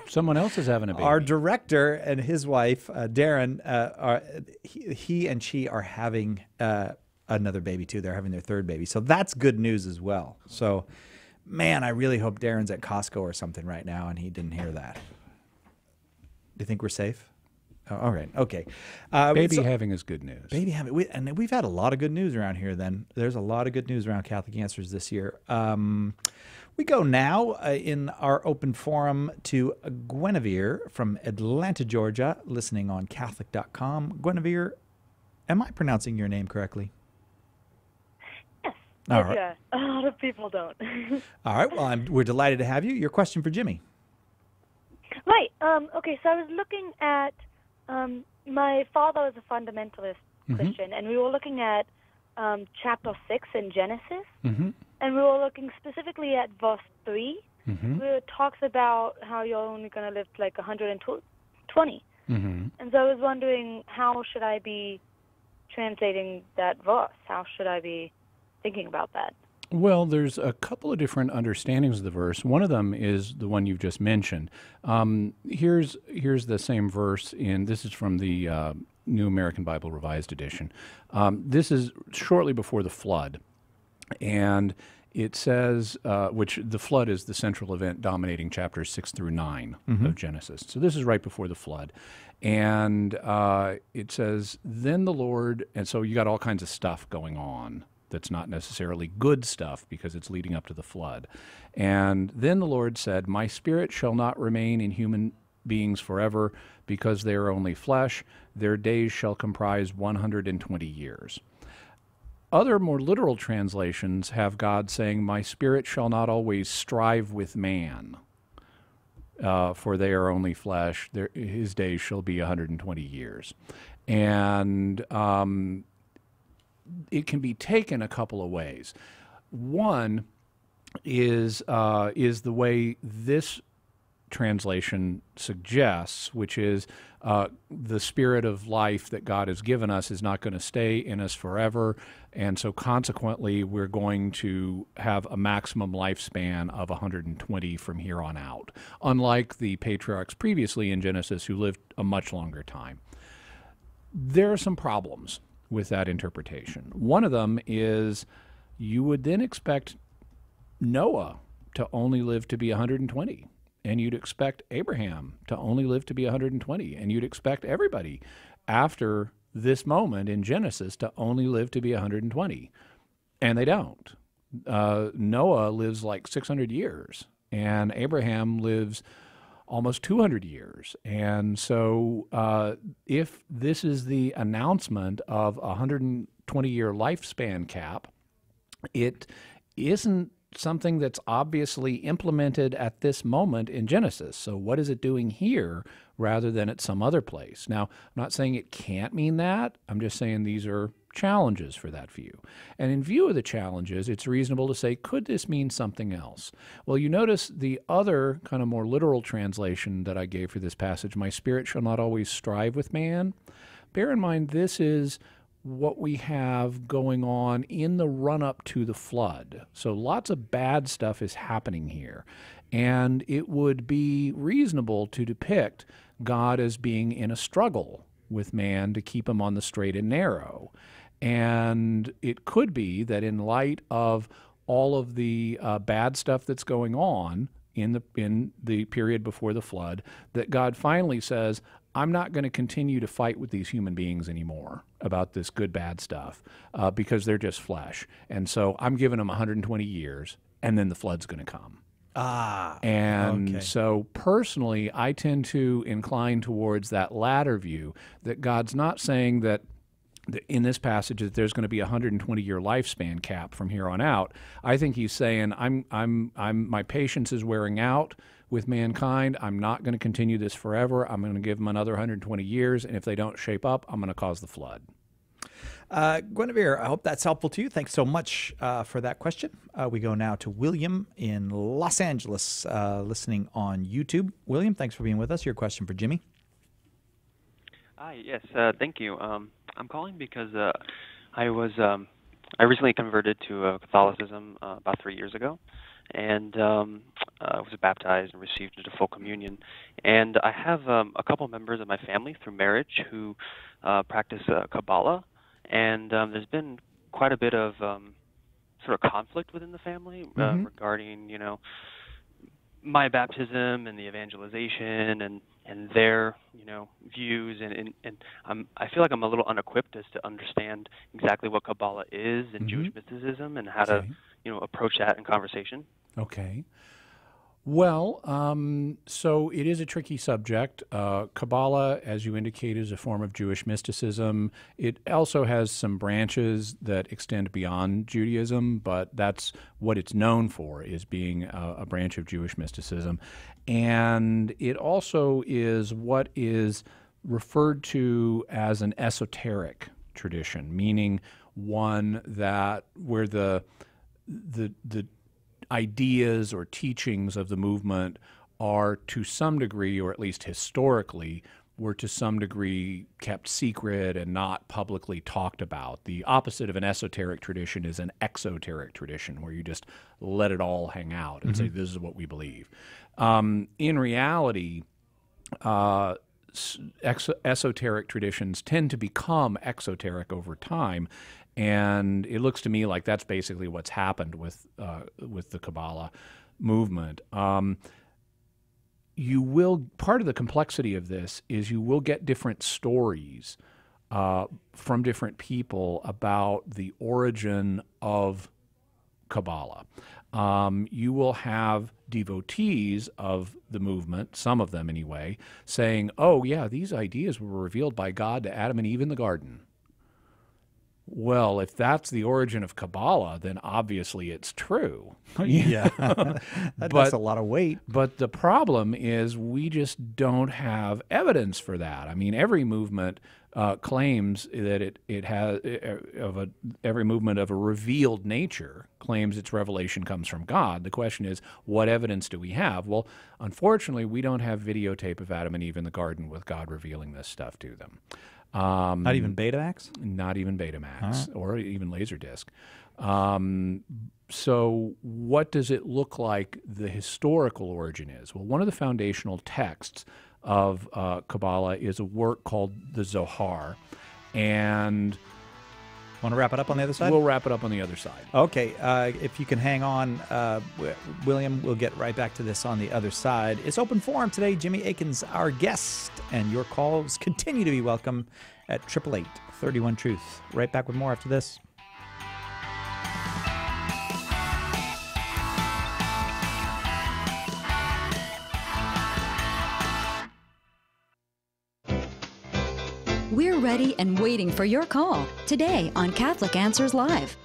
Speaker 2: someone else is having a baby.
Speaker 1: Our director and his wife, Darren, he and she are having another baby too. They're having their third baby, so that's good news as well. So, man, I really hope Darren's at Costco or something right now, and he didn't hear that. Do you think we're safe? Oh, all right. Okay.
Speaker 2: Baby having is good news.
Speaker 1: Baby having. We've had a lot of good news around here then. There's a lot of good news around Catholic Answers this year. We go now in our open forum to Guinevere from Atlanta, Georgia, listening on Catholic.com. Guinevere, am I pronouncing your name correctly?
Speaker 24: Yes.
Speaker 1: All right.
Speaker 4: Yeah, a lot of people don't.
Speaker 1: All right. Well, we're delighted to have you. Your question for Jimmy.
Speaker 4: Right. Okay, so I was looking at, my father was a fundamentalist Christian, and we were looking at chapter 6 in Genesis, and we were looking specifically at verse 3, where it talks about how you're only going to live like 120. And so I was wondering, how should I be translating that verse? How should I be thinking about that?
Speaker 2: Well, there's a couple of different understandings of the verse. One of them is the one you've just mentioned. Here's the same verse this is from the New American Bible Revised Edition. This is shortly before the flood, and it says, which the flood is the central event dominating chapters 6 through 9 of Genesis. So this is right before the flood. And it says, then the Lord, and so you got all kinds of stuff going on that's not necessarily good stuff because it's leading up to the flood. And then the Lord said, my spirit shall not remain in human beings forever because they are only flesh. Their days shall comprise 120 years. Other more literal translations have God saying, my spirit shall not always strive with man, for they are only flesh. His days shall be 120 years. And it can be taken a couple of ways. One is the way this translation suggests, which is the spirit of life that God has given us is not going to stay in us forever, and so consequently we're going to have a maximum lifespan of 120 from here on out, unlike the patriarchs previously in Genesis who lived a much longer time. There are some problems with that interpretation. One of them is you would then expect Noah to only live to be 120, and you'd expect Abraham to only live to be 120, and you'd expect everybody after this moment in Genesis to only live to be 120, and they don't. Noah lives like 600 years, and Abraham lives almost 200 years. And so if this is the announcement of a 120-year lifespan cap, it isn't something that's obviously implemented at this moment in Genesis. So what is it doing here rather than at some other place? Now, I'm not saying it can't mean that. I'm just saying these are challenges for that view. And in view of the challenges, it's reasonable to say, could this mean something else? Well, you notice the other kind of more literal translation that I gave for this passage, my spirit shall not always strive with man. Bear in mind, this is what we have going on in the run-up to the flood. So lots of bad stuff is happening here. And it would be reasonable to depict God as being in a struggle with man to keep him on the straight and narrow. And it could be that in light of all of the bad stuff that's going on in the period before the flood, that God finally says, I'm not going to continue to fight with these human beings anymore about this good, bad stuff because they're just flesh. And so I'm giving them 120 years, and then the flood's going to come. So personally, I tend to incline towards that latter view, that God's not saying that in this passage that there's going to be a 120-year lifespan cap from here on out. I think he's saying my patience is wearing out with mankind. I'm not going to continue this forever. I'm going to give them another 120 years, and if they don't shape up, I'm going to cause the flood.
Speaker 1: Guinevere, I hope that's helpful to you. Thanks so much for that question. We go now to William in Los Angeles, listening on YouTube. William, thanks for being with us. Your question for Jimmy.
Speaker 14: Hi, yes, thank you. I'm calling because I recently converted to Catholicism about 3 years ago, and I was baptized and received into full communion. And I have a couple members of my family through marriage who practice Kabbalah, and there's been quite a bit of sort of conflict within the family regarding, my baptism and the evangelization and their, views, and I feel like I'm a little unequipped as to understand exactly what Kabbalah is and Jewish mysticism and how to, approach that in conversation.
Speaker 2: Okay. Well, so it is a tricky subject. Kabbalah, as you indicate, is a form of Jewish mysticism. It also has some branches that extend beyond Judaism, but that's what it's known for, is being a branch of Jewish mysticism. And it also is what is referred to as an esoteric tradition, meaning one that where the ideas or teachings of the movement are to some degree, or at least historically, were to some degree kept secret and not publicly talked about. The opposite of an esoteric tradition is an exoteric tradition, where you just let it all hang out and say, this is what we believe. In reality, esoteric traditions tend to become exoteric over time. And it looks to me like that's basically what's happened with the Kabbalah movement. Part of the complexity of this is you will get different stories from different people about the origin of Kabbalah. You will have devotees of the movement, some of them anyway, saying, oh yeah, these ideas were revealed by God to Adam and Eve in the garden. Well, if that's the origin of Kabbalah, then obviously it's true.
Speaker 1: Yeah, that's a lot of weight.
Speaker 2: But the problem is we just don't have evidence for that. I mean, every movement claims that it has every movement of a revealed nature claims its revelation comes from God. The question is, what evidence do we have? Well, unfortunately, we don't have videotape of Adam and Eve in the garden with God revealing this stuff to them.
Speaker 1: Not even Betamax?
Speaker 2: Not even Betamax or even Laserdisc. So what does it look like the historical origin is? Well, one of the foundational texts of Kabbalah is a work called the Zohar. And
Speaker 1: want to wrap it up on the other side?
Speaker 2: We'll wrap it up on the other side.
Speaker 1: Okay. If you can hang on, William, we'll get right back to this on the other side. It's open forum today. Jimmy Akin's our guest, and your calls continue to be welcome at 888-31-TRUTH. Right back with more after this.
Speaker 15: We're ready and waiting for your call today on Catholic Answers Live.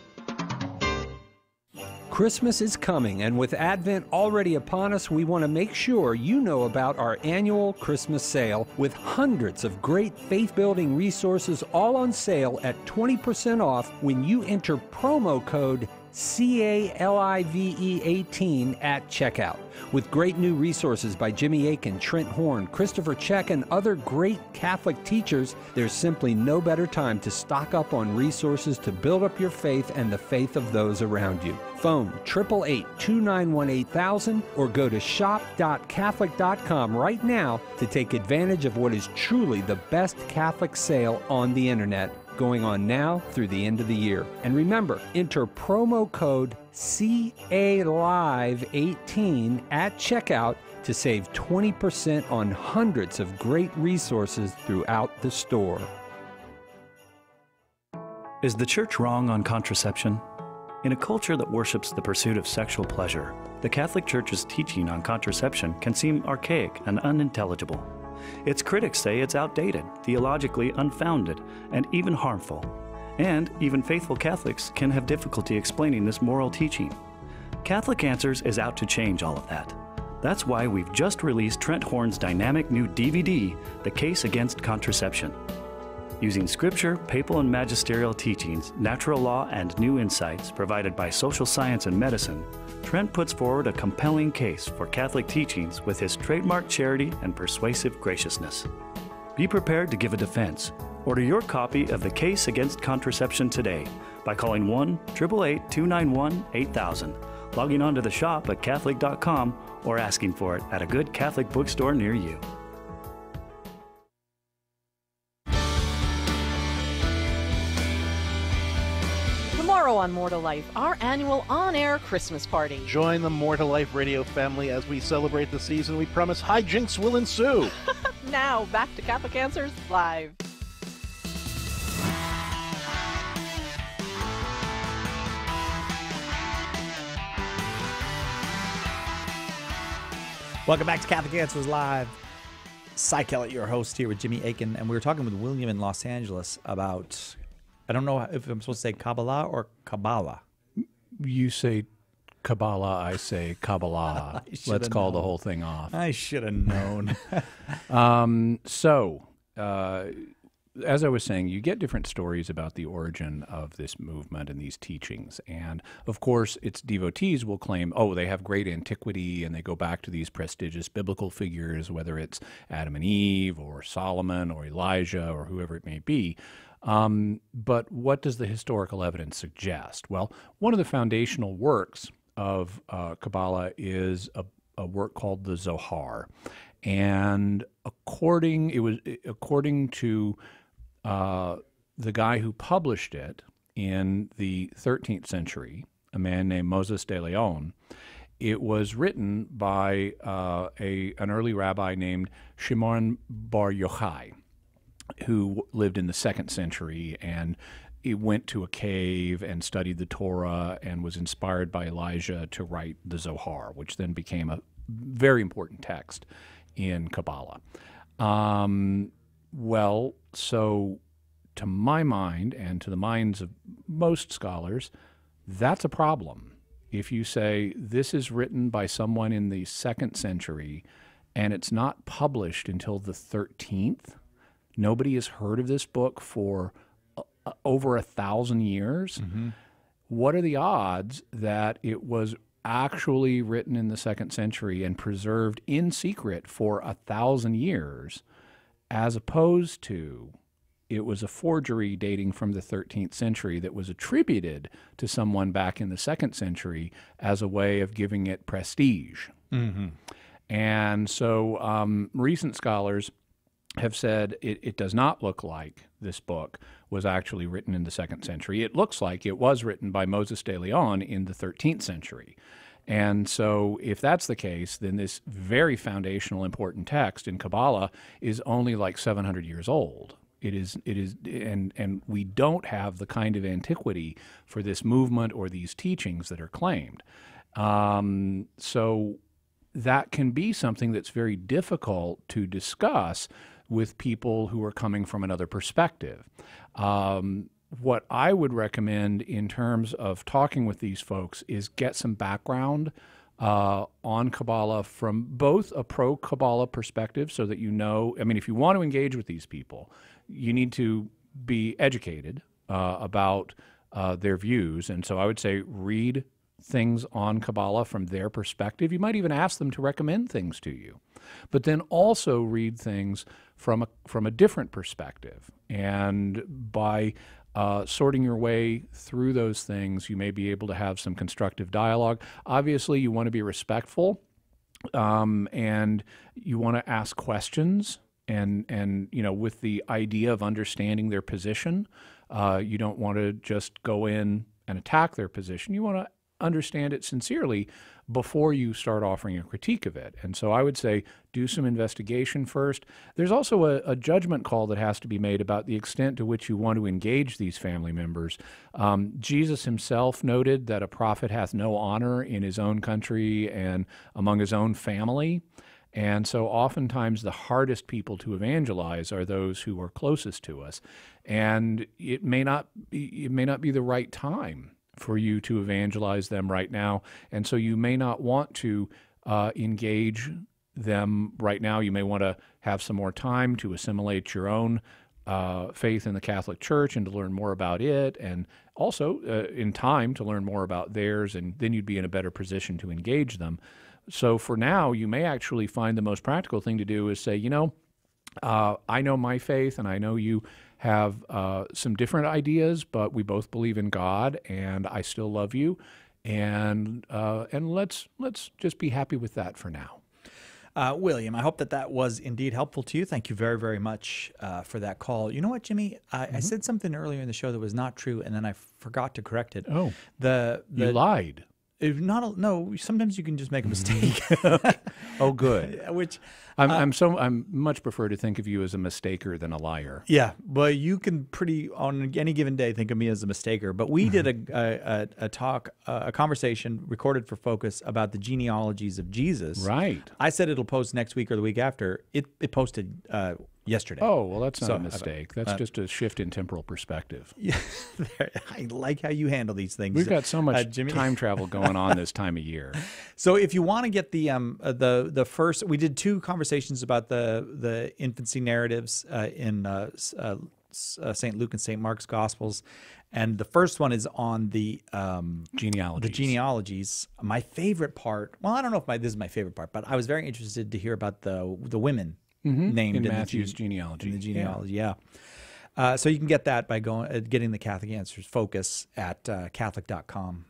Speaker 7: Christmas is coming, and with Advent already upon us, we want to make sure you know about our annual Christmas sale with hundreds of great faith-building resources all on sale at 20% off when you enter promo code CALIVE18 at checkout. With great new resources by Jimmy Akin, Trent Horn, Christopher Check, and other great Catholic teachers, there's simply no better time to stock up on resources to build up your faith and the faith of those around you. Phone 888-291-8000 or go to shop.catholic.com right now to take advantage of what is truly the best Catholic sale on the internet, going on now through the end of the year. And remember, enter promo code CALIVE18 at checkout to save 20% on hundreds of great resources throughout the store.
Speaker 6: Is the church wrong on contraception? In a culture that worships the pursuit of sexual pleasure, the Catholic Church's teaching on contraception can seem archaic and unintelligible. Its critics say it's outdated, theologically unfounded, and even harmful. And even faithful Catholics can have difficulty explaining this moral teaching. Catholic Answers is out to change all of that. That's why we've just released Trent Horn's dynamic new DVD, The Case Against Contraception. Using scripture, papal and magisterial teachings, natural law, and new insights provided by social science and medicine, Trent puts forward a compelling case for Catholic teachings with his trademark charity and persuasive graciousness. Be prepared to give a defense. Order your copy of The Case Against Contraception today by calling 1-888-291-8000, logging on to the shop at Catholic.com, or asking for it at a good Catholic bookstore near you.
Speaker 16: Tomorrow on More to Life, our annual on-air Christmas party.
Speaker 17: Join the More to Life radio family as we celebrate the season. We promise hijinks will ensue.
Speaker 16: Now, back to Catholic Answers Live.
Speaker 1: Welcome back to Catholic Answers Live. Cy Kellett, your host, here with Jimmy Akin, and we were talking with William in Los Angeles about, I don't know if I'm supposed to say Kabbalah or Kabbalah.
Speaker 2: You say Kabbalah, I say Kabbalah. Let's call the whole thing off.
Speaker 1: I should have known.
Speaker 2: As I was saying, you get different stories about the origin of this movement and these teachings. And, of course, its devotees will claim, oh, they have great antiquity, and they go back to these prestigious biblical figures, whether it's Adam and Eve or Solomon or Elijah or whoever it may be. But what does the historical evidence suggest? Well, one of the foundational works of Kabbalah is a work called the Zohar. And according to the guy who published it in the 13th century, a man named Moses de Leon, it was written by an early rabbi named Shimon Bar Yochai, who lived in the 2nd century, and he went to a cave and studied the Torah and was inspired by Elijah to write the Zohar, which then became a very important text in Kabbalah. Well, so to my mind and to the minds of most scholars, that's a problem. If you say this is written by someone in the 2nd century and it's not published until the 13th, nobody has heard of this book for over 1,000 years. Mm-hmm. What are the odds that it was actually written in the 2nd century and preserved in secret for 1,000 years, as opposed to it was a forgery dating from the 13th century that was attributed to someone back in the 2nd century as a way of giving it prestige? Mm-hmm. And so recent scholars have said it does not look like this book was actually written in the 2nd century. It looks like it was written by Moses de Leon in the 13th century. And so if that's the case, then this very foundational, important text in Kabbalah is only like 700 years old. It is, and we don't have the kind of antiquity for this movement or these teachings that are claimed. So that can be something that's very difficult to discuss with people who are coming from another perspective. What I would recommend in terms of talking with these folks is get some background on Kabbalah from both a pro-Kabbalah perspective, so that you know, I mean, if you want to engage with these people, you need to be educated about their views. And so I would say read things on Kabbalah from their perspective. You might even ask them to recommend things to you. But then also read things from a different perspective. And by sorting your way through those things, you may be able to have some constructive dialogue. Obviously, you want to be respectful, and you want to ask questions, and you know, with the idea of understanding their position. You don't want to just go in and attack their position. You want to understand it sincerely before you start offering a critique of it. And so I would say do some investigation first. There's also a judgment call that has to be made about the extent to which you want to engage these family members. Jesus himself noted that a prophet hath no honor in his own country and among his own family. And so oftentimes the hardest people to evangelize are those who are closest to us. And it may not be the right time for you to evangelize them right now. And so you may not want to engage them right now. You may want to have some more time to assimilate your own faith in the Catholic Church and to learn more about it, and also in time to learn more about theirs, and then you'd be in a better position to engage them. So for now, you may actually find the most practical thing to do is say, you know, I know my faith and I know you have some different ideas, but we both believe in God, and I still love you, and let's just be happy with that for now.
Speaker 1: William, I hope that was indeed helpful to you. Thank you very, very much for that call. You know what, Jimmy? I said something earlier in the show that was not true, and then I forgot to correct it.
Speaker 2: Oh, you lied.
Speaker 1: If not, no. Sometimes you can just make a mistake.
Speaker 2: Oh, good.
Speaker 1: Which
Speaker 2: I'm much prefer to think of you as a mistaker than a liar.
Speaker 1: Yeah, but you can on any given day think of me as a mistaker. But we did a conversation recorded for Focus about the genealogies of Jesus.
Speaker 2: Right.
Speaker 1: I said it'll post next week or the week after. It posted yesterday.
Speaker 2: Oh, well, that's not a mistake. That's just a shift in temporal perspective.
Speaker 1: Yeah, I like how you handle these things.
Speaker 2: We've got so much
Speaker 1: Jimmy.
Speaker 2: time travel going on this time of year.
Speaker 1: So if you want to get the first, we did 2 conversations about the infancy narratives in St. Luke and St. Mark's Gospels, and the first one is on the
Speaker 2: genealogies.
Speaker 1: The genealogies. My favorite part. Well, I don't know if this is my favorite part, but I was very interested to hear about the women. Named
Speaker 2: in Matthew's genealogy.
Speaker 1: In the genealogy, yeah. So you can get that by getting the Catholic Answers Focus at Catholic.com.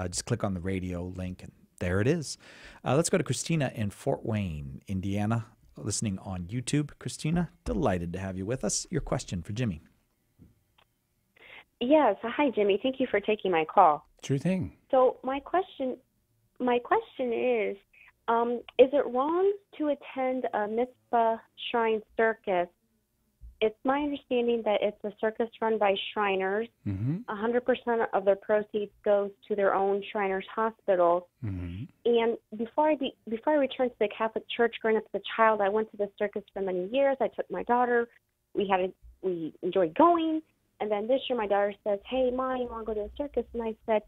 Speaker 1: Just click on the radio link, and there it is. Let's go to Christina in Fort Wayne, Indiana, listening on YouTube. Christina, delighted to have you with us. Your question for Jimmy.
Speaker 18: Yes. Hi, Jimmy. Thank you for taking my call.
Speaker 2: Sure thing.
Speaker 18: So my question is it wrong to attend a Mitzvah Shrine Circus? It's my understanding that it's a circus run by Shriners. 100% of their proceeds goes to their own Shriners hospitals. And before I returned to the Catholic Church, growing up as a child, I went to the circus for many years. I took my daughter. We enjoyed going. And then this year, my daughter says, "Hey, Mom, you want to go to the circus?" And I said,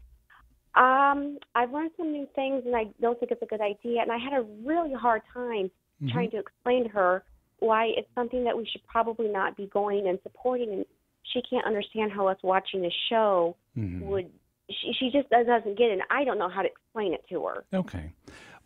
Speaker 18: I've learned some new things, and I don't think it's a good idea. And I had a really hard time trying to explain to her why it's something that we should probably not be going and supporting. And she can't understand how us watching a show would. She just doesn't get it. And I don't know how to explain it to her.
Speaker 2: Okay.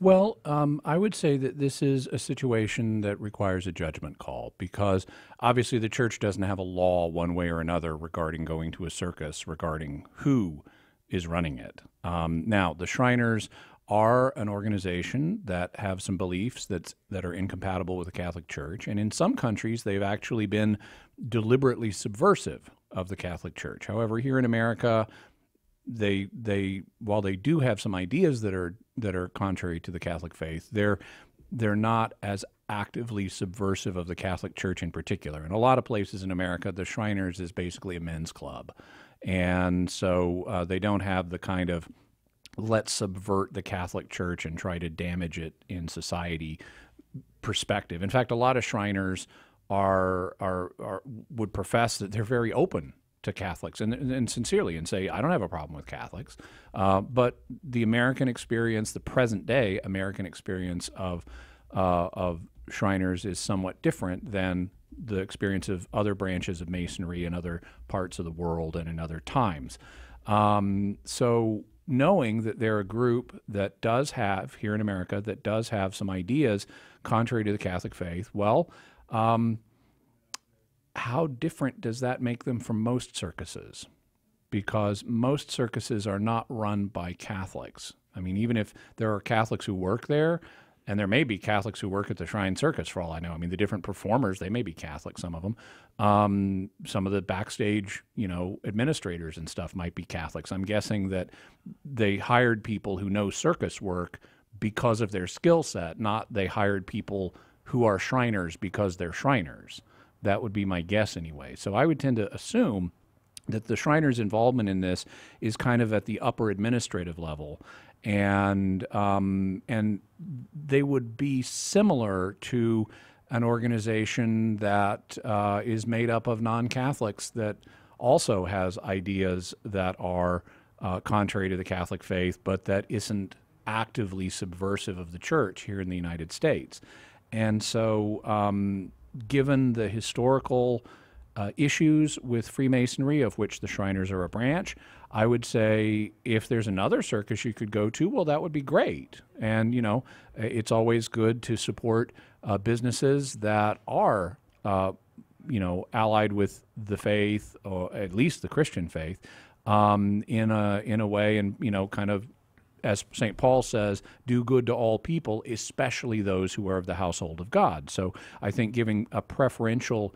Speaker 2: Well, I would say that this is a situation that requires a judgment call, because obviously the church doesn't have a law one way or another regarding going to a circus, regarding who is running it. Now, the Shriners are an organization that have some beliefs that are incompatible with the Catholic Church, and in some countries they've actually been deliberately subversive of the Catholic Church. However, here in America, while they do have some ideas that are contrary to the Catholic faith, they're not as actively subversive of the Catholic Church in particular. In a lot of places in America, the Shriners is basically a men's club. And so they don't have the kind of let's subvert the Catholic Church and try to damage it in society perspective. In fact, a lot of Shriners would profess that they're very open to Catholics and sincerely, and say, I don't have a problem with Catholics. But the American experience, the present day American experience of Shriners is somewhat different than the experience of other branches of Masonry in other parts of the world and in other times. So knowing that they're a group that does have, here in America, that does have some ideas contrary to the Catholic faith, well, how different does that make them from most circuses? Because most circuses are not run by Catholics. I mean, even if there are Catholics who work there, and there may be Catholics who work at the Shrine Circus, for all I know. I mean, the different performers, they may be Catholic, some of them. Some of the backstage, administrators and stuff might be Catholics. I'm guessing that they hired people who know circus work because of their skill set, not they hired people who are Shriners because they're Shriners. That would be my guess anyway. So I would tend to assume that the Shriners' involvement in this is kind of at the upper administrative level. And they would be similar to an organization that is made up of non-Catholics that also has ideas that are contrary to the Catholic faith, but that isn't actively subversive of the church here in the United States. And so given the historical issues with Freemasonry, of which the Shriners are a branch, I would say if there's another circus you could go to, well, that would be great. And, it's always good to support businesses that are, allied with the faith, or at least the Christian faith, in a way, and, kind of, as St. Paul says, do good to all people, especially those who are of the household of God. So I think giving a preferential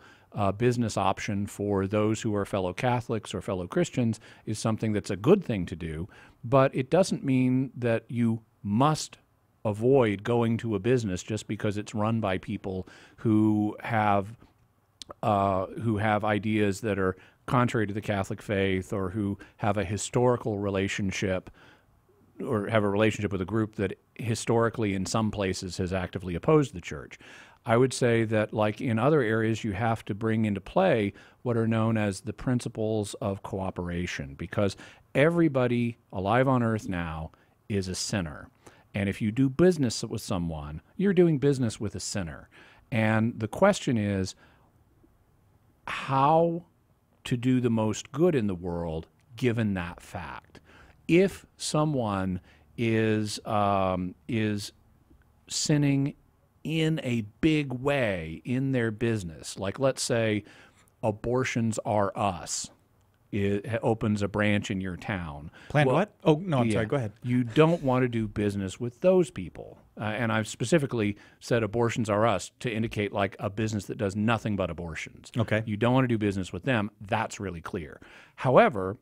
Speaker 2: business option for those who are fellow Catholics or fellow Christians is something that's a good thing to do, but it doesn't mean that you must avoid going to a business just because it's run by people who have ideas that are contrary to the Catholic faith, or who have a historical relationship, or have a relationship with a group that historically in some places has actively opposed the church. I would say that, like in other areas, you have to bring into play what are known as the principles of cooperation, because everybody alive on earth now is a sinner. And if you do business with someone, you're doing business with a sinner. And the question is how to do the most good in the world given that fact. If someone is sinning in a big way in their business, like let's say Abortions Are Us, it opens a branch in your town.
Speaker 1: Planned what? Oh, no, I'm sorry. Go ahead.
Speaker 2: You don't want to do business with those people. And I've specifically said Abortions Are Us to indicate like a business that does nothing but abortions.
Speaker 1: Okay.
Speaker 2: You don't want to do business with them. That's really clear. However,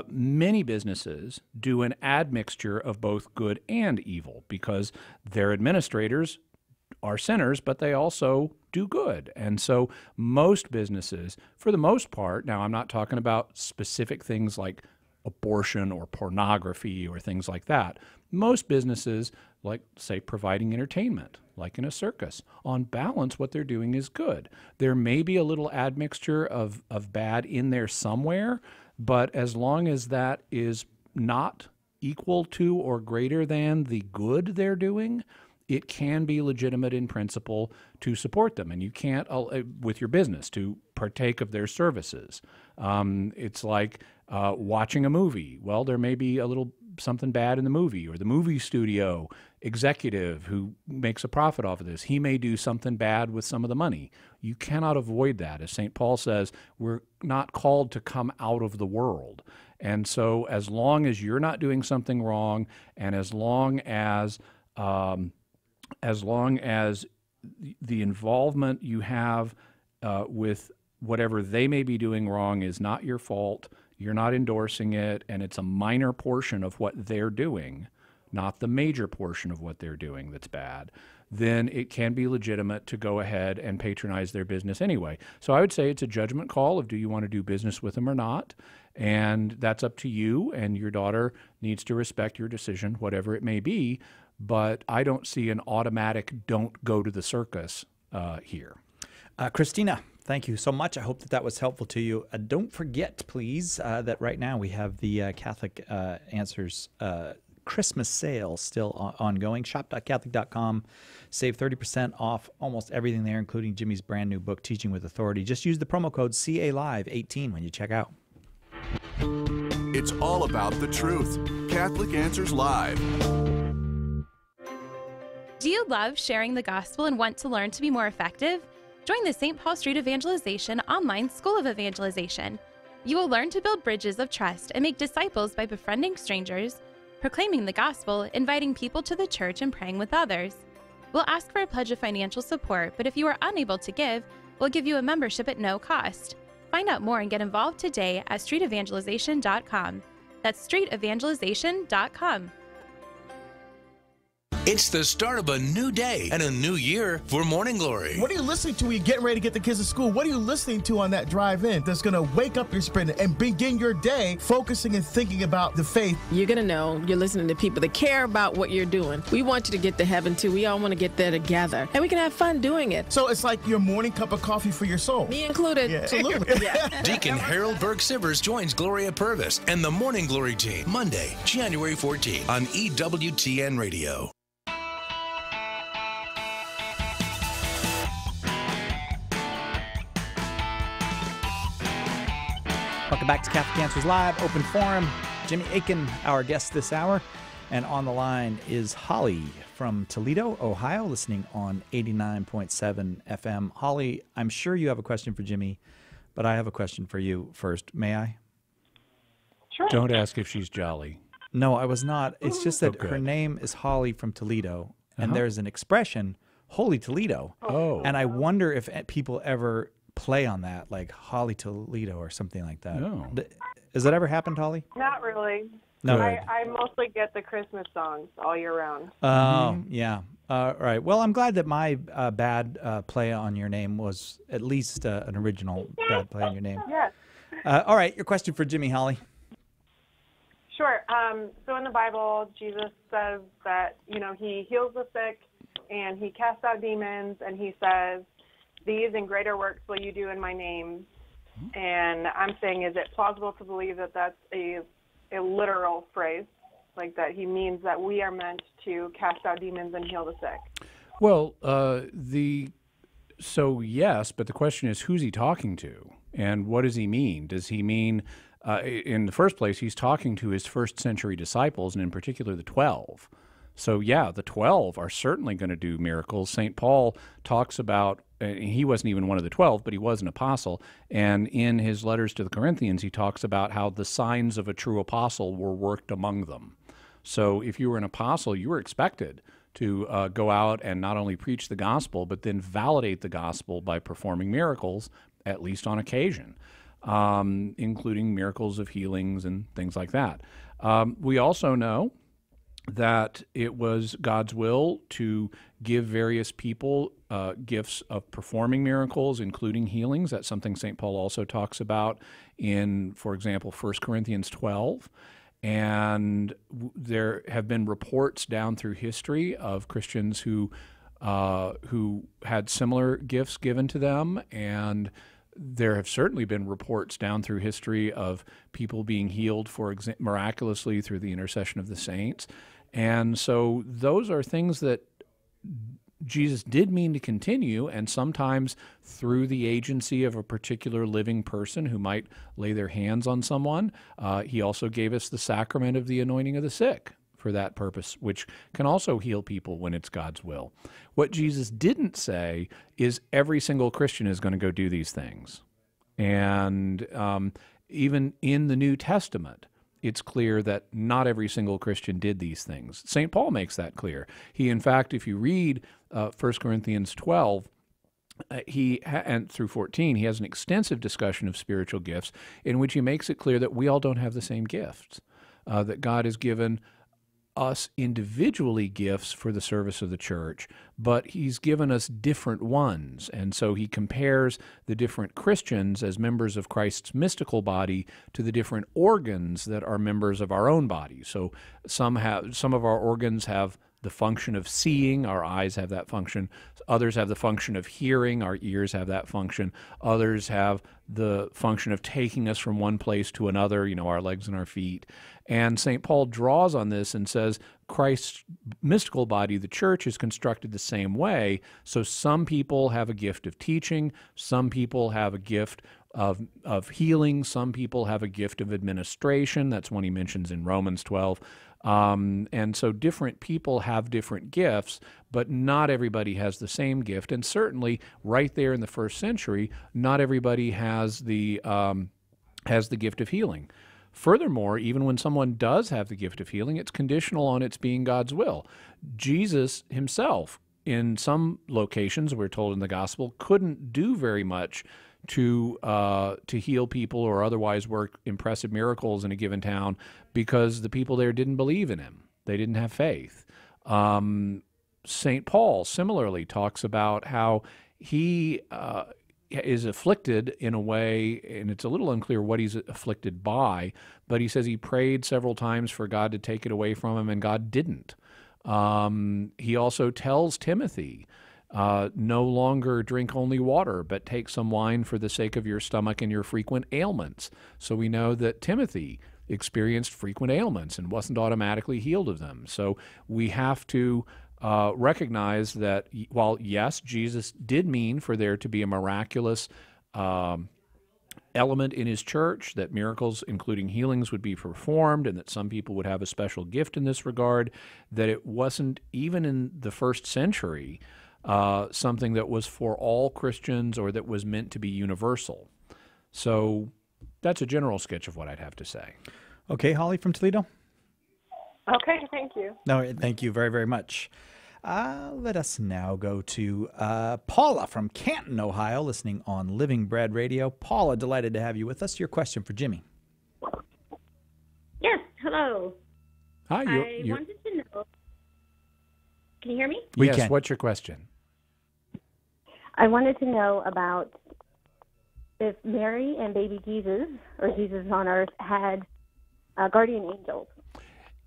Speaker 2: many businesses do an admixture of both good and evil because their administrators are sinners, but they also do good. And so most businesses, for the most part, now I'm not talking about specific things like abortion or pornography or things like that. Most businesses, like, say, providing entertainment, like in a circus, on balance, what they're doing is good. There may be a little admixture of bad in there somewhere, but as long as that is not equal to or greater than the good they're doing, it can be legitimate in principle to support them. And you can't, with your business, to partake of their services. It's like watching a movie. Well, there may be a little something bad in the movie, or the movie studio executive who makes a profit off of this, he may do something bad with some of the money. You cannot avoid that. As St. Paul says, we're not called to come out of the world. And so as long as you're not doing something wrong, and as long as the involvement you have with whatever they may be doing wrong is not your fault, you're not endorsing it, and it's a minor portion of what they're doing, not the major portion of what they're doing that's bad, then it can be legitimate to go ahead and patronize their business anyway. So I would say it's a judgment call of do you want to do business with them or not, and that's up to you, and your daughter needs to respect your decision, whatever it may be, but I don't see an automatic don't go to the circus here.
Speaker 1: Christina, thank you so much. I hope that that was helpful to you. Don't forget, please, that right now we have the Catholic Answers Christmas sale still ongoing. Shop.catholic.com. Save 30% off almost everything there, including Jimmy's brand new book, Teaching with Authority. Just use the promo code CALIVE18 when you check out.
Speaker 19: It's all about the truth. Catholic Answers Live.
Speaker 20: Do you love sharing the gospel and want to learn to be more effective? Join the St. Paul Street Evangelization online School of Evangelization. You will learn to build bridges of trust and make disciples by befriending strangers, proclaiming the gospel, inviting people to the church, and praying with others. We'll ask for a pledge of financial support, but if you are unable to give, we'll give you a membership at no cost. Find out more and get involved today at streetevangelization.com. That's streetevangelization.com.
Speaker 21: It's the start of a new day and a new year for Morning Glory.
Speaker 24: What are you listening to when you're getting ready to get the kids to school? What are you listening to on that drive in that's going to wake up your spirit and begin your day focusing and thinking about the faith?
Speaker 25: You're going to know you're listening to people that care about what you're doing. We want you to get to heaven too. We all want to get there together, and we can have fun doing it.
Speaker 24: So it's like your morning cup of coffee for your soul.
Speaker 25: Me included.
Speaker 24: Yeah. Absolutely.
Speaker 21: Yeah. Deacon Harold Burke-Sivers joins Gloria Purvis and the Morning Glory team Monday, January 14th on EWTN Radio.
Speaker 1: Welcome back to Catholic Answers Live, open forum. Jimmy Akin, our guest this hour. And on the line is Holly from Toledo, Ohio, listening on 89.7 FM. Holly, I'm sure you have a question for Jimmy, but I have a question for you first. May I?
Speaker 2: Sure. Don't ask if she's jolly.
Speaker 1: No, I was not. It's just that her name is Holly from Toledo, and there's an expression, Holy Toledo.
Speaker 2: Oh.
Speaker 1: And I wonder if people ever play on that, like Holly Toledo or something like that.
Speaker 2: No.
Speaker 1: Has that ever happened, Holly?
Speaker 3: Not really.
Speaker 1: No.
Speaker 3: I mostly get the Christmas songs all year round.
Speaker 1: Oh, yeah. Right. Well, I'm glad that my bad play on your name was at least an original bad play on your name.
Speaker 3: Yes.
Speaker 1: All right. Your question for Jimmy, Holly.
Speaker 3: Sure. So in the Bible, Jesus says that, he heals the sick and he casts out demons, and he says, "These and greater works will you do in my name." And I'm saying, is it plausible to believe that that's a literal phrase, like that he means that we are meant to cast out demons and heal the sick?
Speaker 2: Well, so yes, but the question is, who's he talking to, and what does he mean? Does he mean, in the first place, he's talking to his first century disciples, and in particular the 12. So yeah, the 12 are certainly going to do miracles. St. Paul talks about, he wasn't even one of the 12, but he was an apostle. And in his letters to the Corinthians, he talks about how the signs of a true apostle were worked among them. So if you were an apostle, you were expected to go out and not only preach the gospel, but then validate the gospel by performing miracles, at least on occasion, including miracles of healings and things like that. We also know that it was God's will to give various people gifts of performing miracles, including healings. That's something St. Paul also talks about in, for example, 1 Corinthians 12. And there have been reports down through history of Christians who had similar gifts given to them, and there have certainly been reports down through history of people being healed, miraculously through the intercession of the saints. And so those are things that Jesus did mean to continue, and sometimes through the agency of a particular living person who might lay their hands on someone. He also gave us the sacrament of the anointing of the sick for that purpose, which can also heal people when it's God's will. What Jesus didn't say is every single Christian is going to go do these things. And even in the New Testament, it's clear that not every single Christian did these things. St. Paul makes that clear. He, in fact, if you read 1 Corinthians 12, and through 14, he has an extensive discussion of spiritual gifts in which he makes it clear that we all don't have the same gifts, that God has given us individually gifts for the service of the church, but he's given us different ones. And so he compares the different Christians as members of Christ's mystical body to the different organs that are members of our own body. So some of our organs have the function of seeing, our eyes have that function. Others have the function of hearing, our ears have that function. Others have the function of taking us from one place to another, our legs and our feet. And St. Paul draws on this and says Christ's mystical body, the church, is constructed the same way. So some people have a gift of teaching, some people have a gift of healing, some people have a gift of administration. That's one he mentions in Romans 12. And so different people have different gifts, but not everybody has the same gift. And certainly right there in the first century, not everybody has the gift of healing. Furthermore, even when someone does have the gift of healing, it's conditional on its being God's will. Jesus himself, in some locations, we're told in the gospel, couldn't do very much to heal people or otherwise work impressive miracles in a given town because the people there didn't believe in him. They didn't have faith. St. Paul similarly talks about how he is afflicted in a way, and it's a little unclear what he's afflicted by, but he says he prayed several times for God to take it away from him, and God didn't. He also tells Timothy, no longer drink only water, but take some wine for the sake of your stomach and your frequent ailments. So we know that Timothy experienced frequent ailments and wasn't automatically healed of them. So we have to recognize that while, yes, Jesus did mean for there to be a miraculous element in his church, that miracles, including healings, would be performed, and that some people would have a special gift in this regard, that it wasn't, even in the first century, something that was for all Christians or that was meant to be universal. So that's a general sketch of what I'd have to say.
Speaker 1: Okay, Holly from Toledo?
Speaker 3: Okay, thank you.
Speaker 1: No, thank you very, very much. Let us now go to Paula from Canton, Ohio, listening on Living Bread Radio. Paula, delighted to have you with us. Your question for Jimmy.
Speaker 5: Yes, hello.
Speaker 2: Hi,
Speaker 5: I wanted to know. Can you hear me?
Speaker 2: Yes, what's your question?
Speaker 5: I wanted to know about if Mary and baby Jesus, or Jesus on earth, had guardian angels.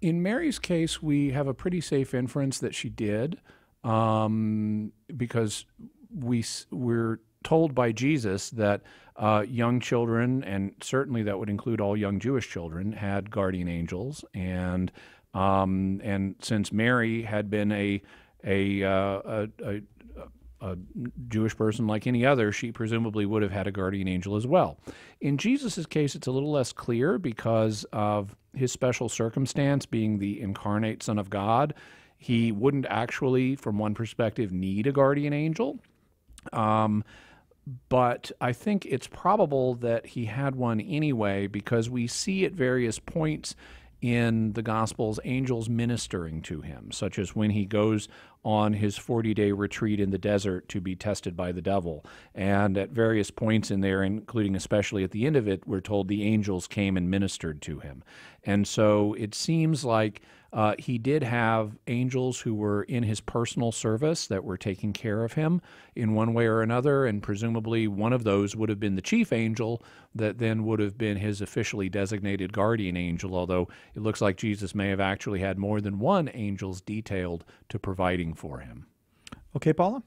Speaker 2: In Mary's case, we have a pretty safe inference that she did, because we're told by Jesus that young children, and certainly that would include all young Jewish children, had guardian angels, and since Mary had been a Jewish person like any other, she presumably would have had a guardian angel as well. In Jesus' case, it's a little less clear because of his special circumstance, being the incarnate Son of God. He wouldn't actually, from one perspective, need a guardian angel. But I think it's probable that he had one anyway, because we see at various points in the Gospels angels ministering to him, such as when he goes on his 40-day retreat in the desert to be tested by the devil. And at various points in there, including especially at the end of it, we're told the angels came and ministered to him. And so it seems like he did have angels who were in his personal service that were taking care of him in one way or another, and presumably one of those would have been the chief angel that then would have been his officially designated guardian angel, although it looks like Jesus may have actually had more than one angels detailed to providing for him.
Speaker 1: Okay, Paula?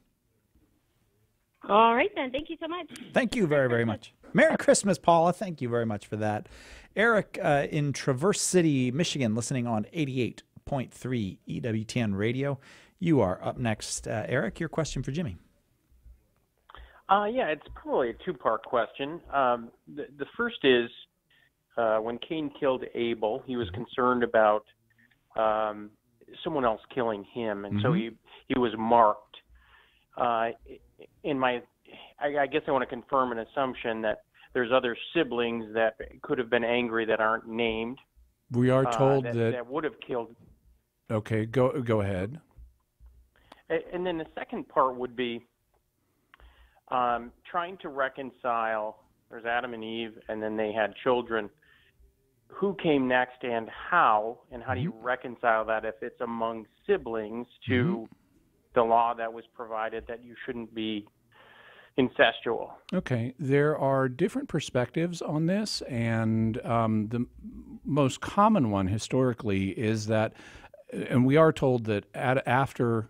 Speaker 5: All right, then. Thank you so much.
Speaker 1: Thank you very, very much. Merry Christmas, Paula. Thank you very much for that. Eric in Traverse City, Michigan, listening on 88.3 EWTN Radio. You are up next. Eric, your question for Jimmy.
Speaker 8: Yeah, it's probably a two-part question. The first is, when Cain killed Abel, he was concerned about someone else killing him, and so he was marked. I guess I want to confirm an assumption that there's other siblings that could have been angry that aren't named.
Speaker 2: We are told
Speaker 8: that would have killed.
Speaker 2: Okay, go ahead.
Speaker 8: And then the second part would be trying to reconcile. There's Adam and Eve, and then they had children. Who came next, and how do you reconcile that if it's among siblings to the law that was provided that you shouldn't be incestual?
Speaker 2: Okay, there are different perspectives on this, and the most common one historically is that, and we are told that after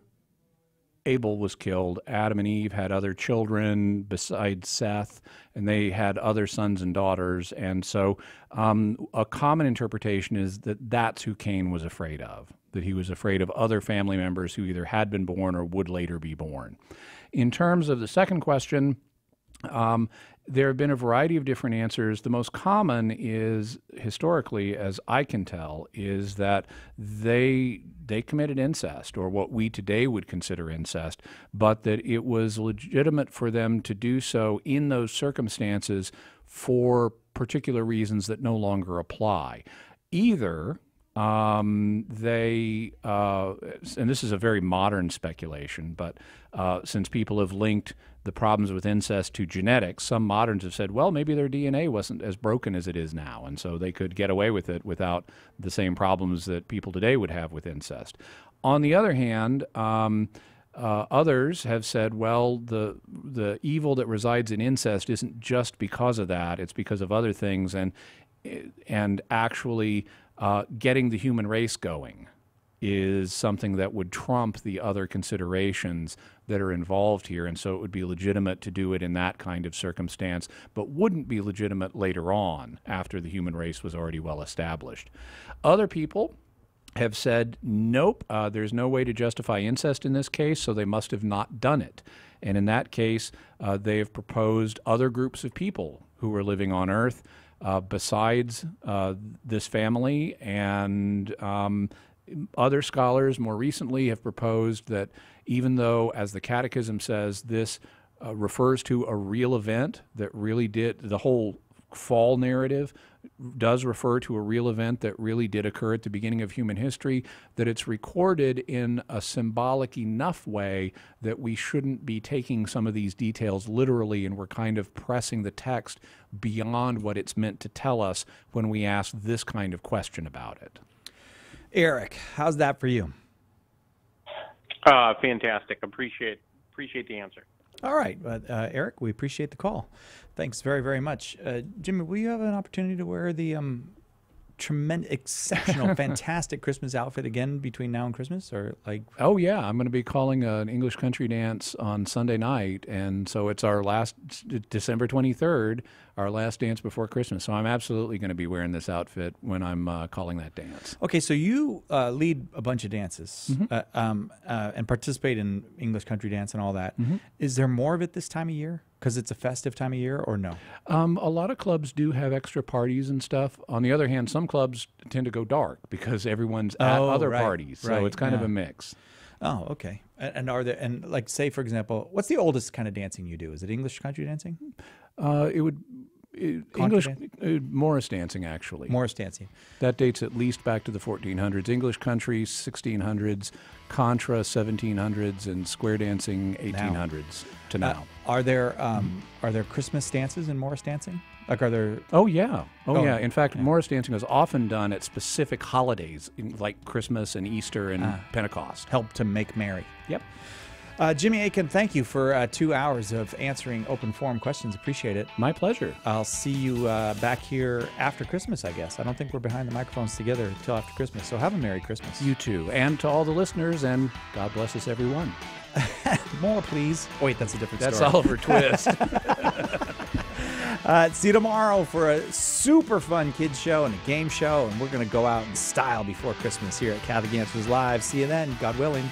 Speaker 2: Abel was killed, Adam and Eve had other children besides Seth, and they had other sons and daughters, and so a common interpretation is that that's who Cain was afraid of, that he was afraid of other family members who either had been born or would later be born. In terms of the second question, there have been a variety of different answers. The most common is, historically, as I can tell, is that they committed incest, or what we today would consider incest, but that it was legitimate for them to do so in those circumstances for particular reasons that no longer apply. Either and this is a very modern speculation, but since people have linked the problems with incest to genetics, some moderns have said, well, maybe their DNA wasn't as broken as it is now, and so they could get away with it without the same problems that people today would have with incest. On the other hand, others have said, well, the evil that resides in incest isn't just because of that, it's because of other things, and actually getting the human race going is something that would trump the other considerations that are involved here, and so it would be legitimate to do it in that kind of circumstance, but wouldn't be legitimate later on after the human race was already well established. Other people have said, nope, there's no way to justify incest in this case, so they must have not done it. And in that case, they have proposed other groups of people who were living on Earth besides this family, and other scholars more recently have proposed that even though, as the Catechism says, this refers to a real event that really did, the whole fall narrative does refer to a real event that really did occur at the beginning of human history, that it's recorded in a symbolic enough way that we shouldn't be taking some of these details literally, and we're kind of pressing the text beyond what it's meant to tell us when we ask this kind of question about it.
Speaker 1: Eric, how's that for you?
Speaker 8: Fantastic. Appreciate the answer.
Speaker 1: All right, Eric, we appreciate the call. Thanks very, very much. Jimmy, will you have an opportunity to wear the tremendous, exceptional, fantastic Christmas outfit again between now and Christmas? Or like?
Speaker 2: Oh, yeah. I'm going to be calling an English country dance on Sunday night, and so it's our last, December 23rd, our last dance before Christmas. So I'm absolutely going to be wearing this outfit when I'm calling that dance.
Speaker 1: Okay, so you lead a bunch of dances and participate in English country dance and all that. Is there more of it this time of year? Because it's a festive time of year, or no?
Speaker 2: A lot of clubs do have extra parties and stuff. On the other hand, some clubs tend to go dark because everyone's at other parties. So it's kind of a mix.
Speaker 1: Oh, okay. And are there, and like, say, for example, what's the oldest kind of dancing you do? Is it English country dancing?
Speaker 2: English Morris dancing, actually.
Speaker 1: Morris dancing.
Speaker 2: That dates at least back to the 1400s. English country, 1600s, contra, 1700s, and square dancing, 1800s to now.
Speaker 1: Are there Christmas dances in Morris dancing? Like, are there?
Speaker 2: Oh, yeah. Yeah. In fact, Morris dancing is often done at specific holidays, like Christmas and Easter and Pentecost.
Speaker 1: Help to make merry.
Speaker 2: Yep.
Speaker 1: Jimmy Akin, thank you for 2 hours of answering open forum questions. Appreciate it.
Speaker 2: My pleasure.
Speaker 1: I'll see you back here after Christmas, I guess. I don't think we're behind the microphones together until after Christmas. So have a Merry Christmas.
Speaker 2: You too. And to all the listeners, and God bless us, everyone.
Speaker 1: More, please. Oh, wait, that's a different
Speaker 2: story.
Speaker 1: That's
Speaker 2: Oliver Twist.
Speaker 1: See you tomorrow for a super fun kids show and a game show. And we're going to go out in style before Christmas here at Catholic Answers Live. See you then, God willing.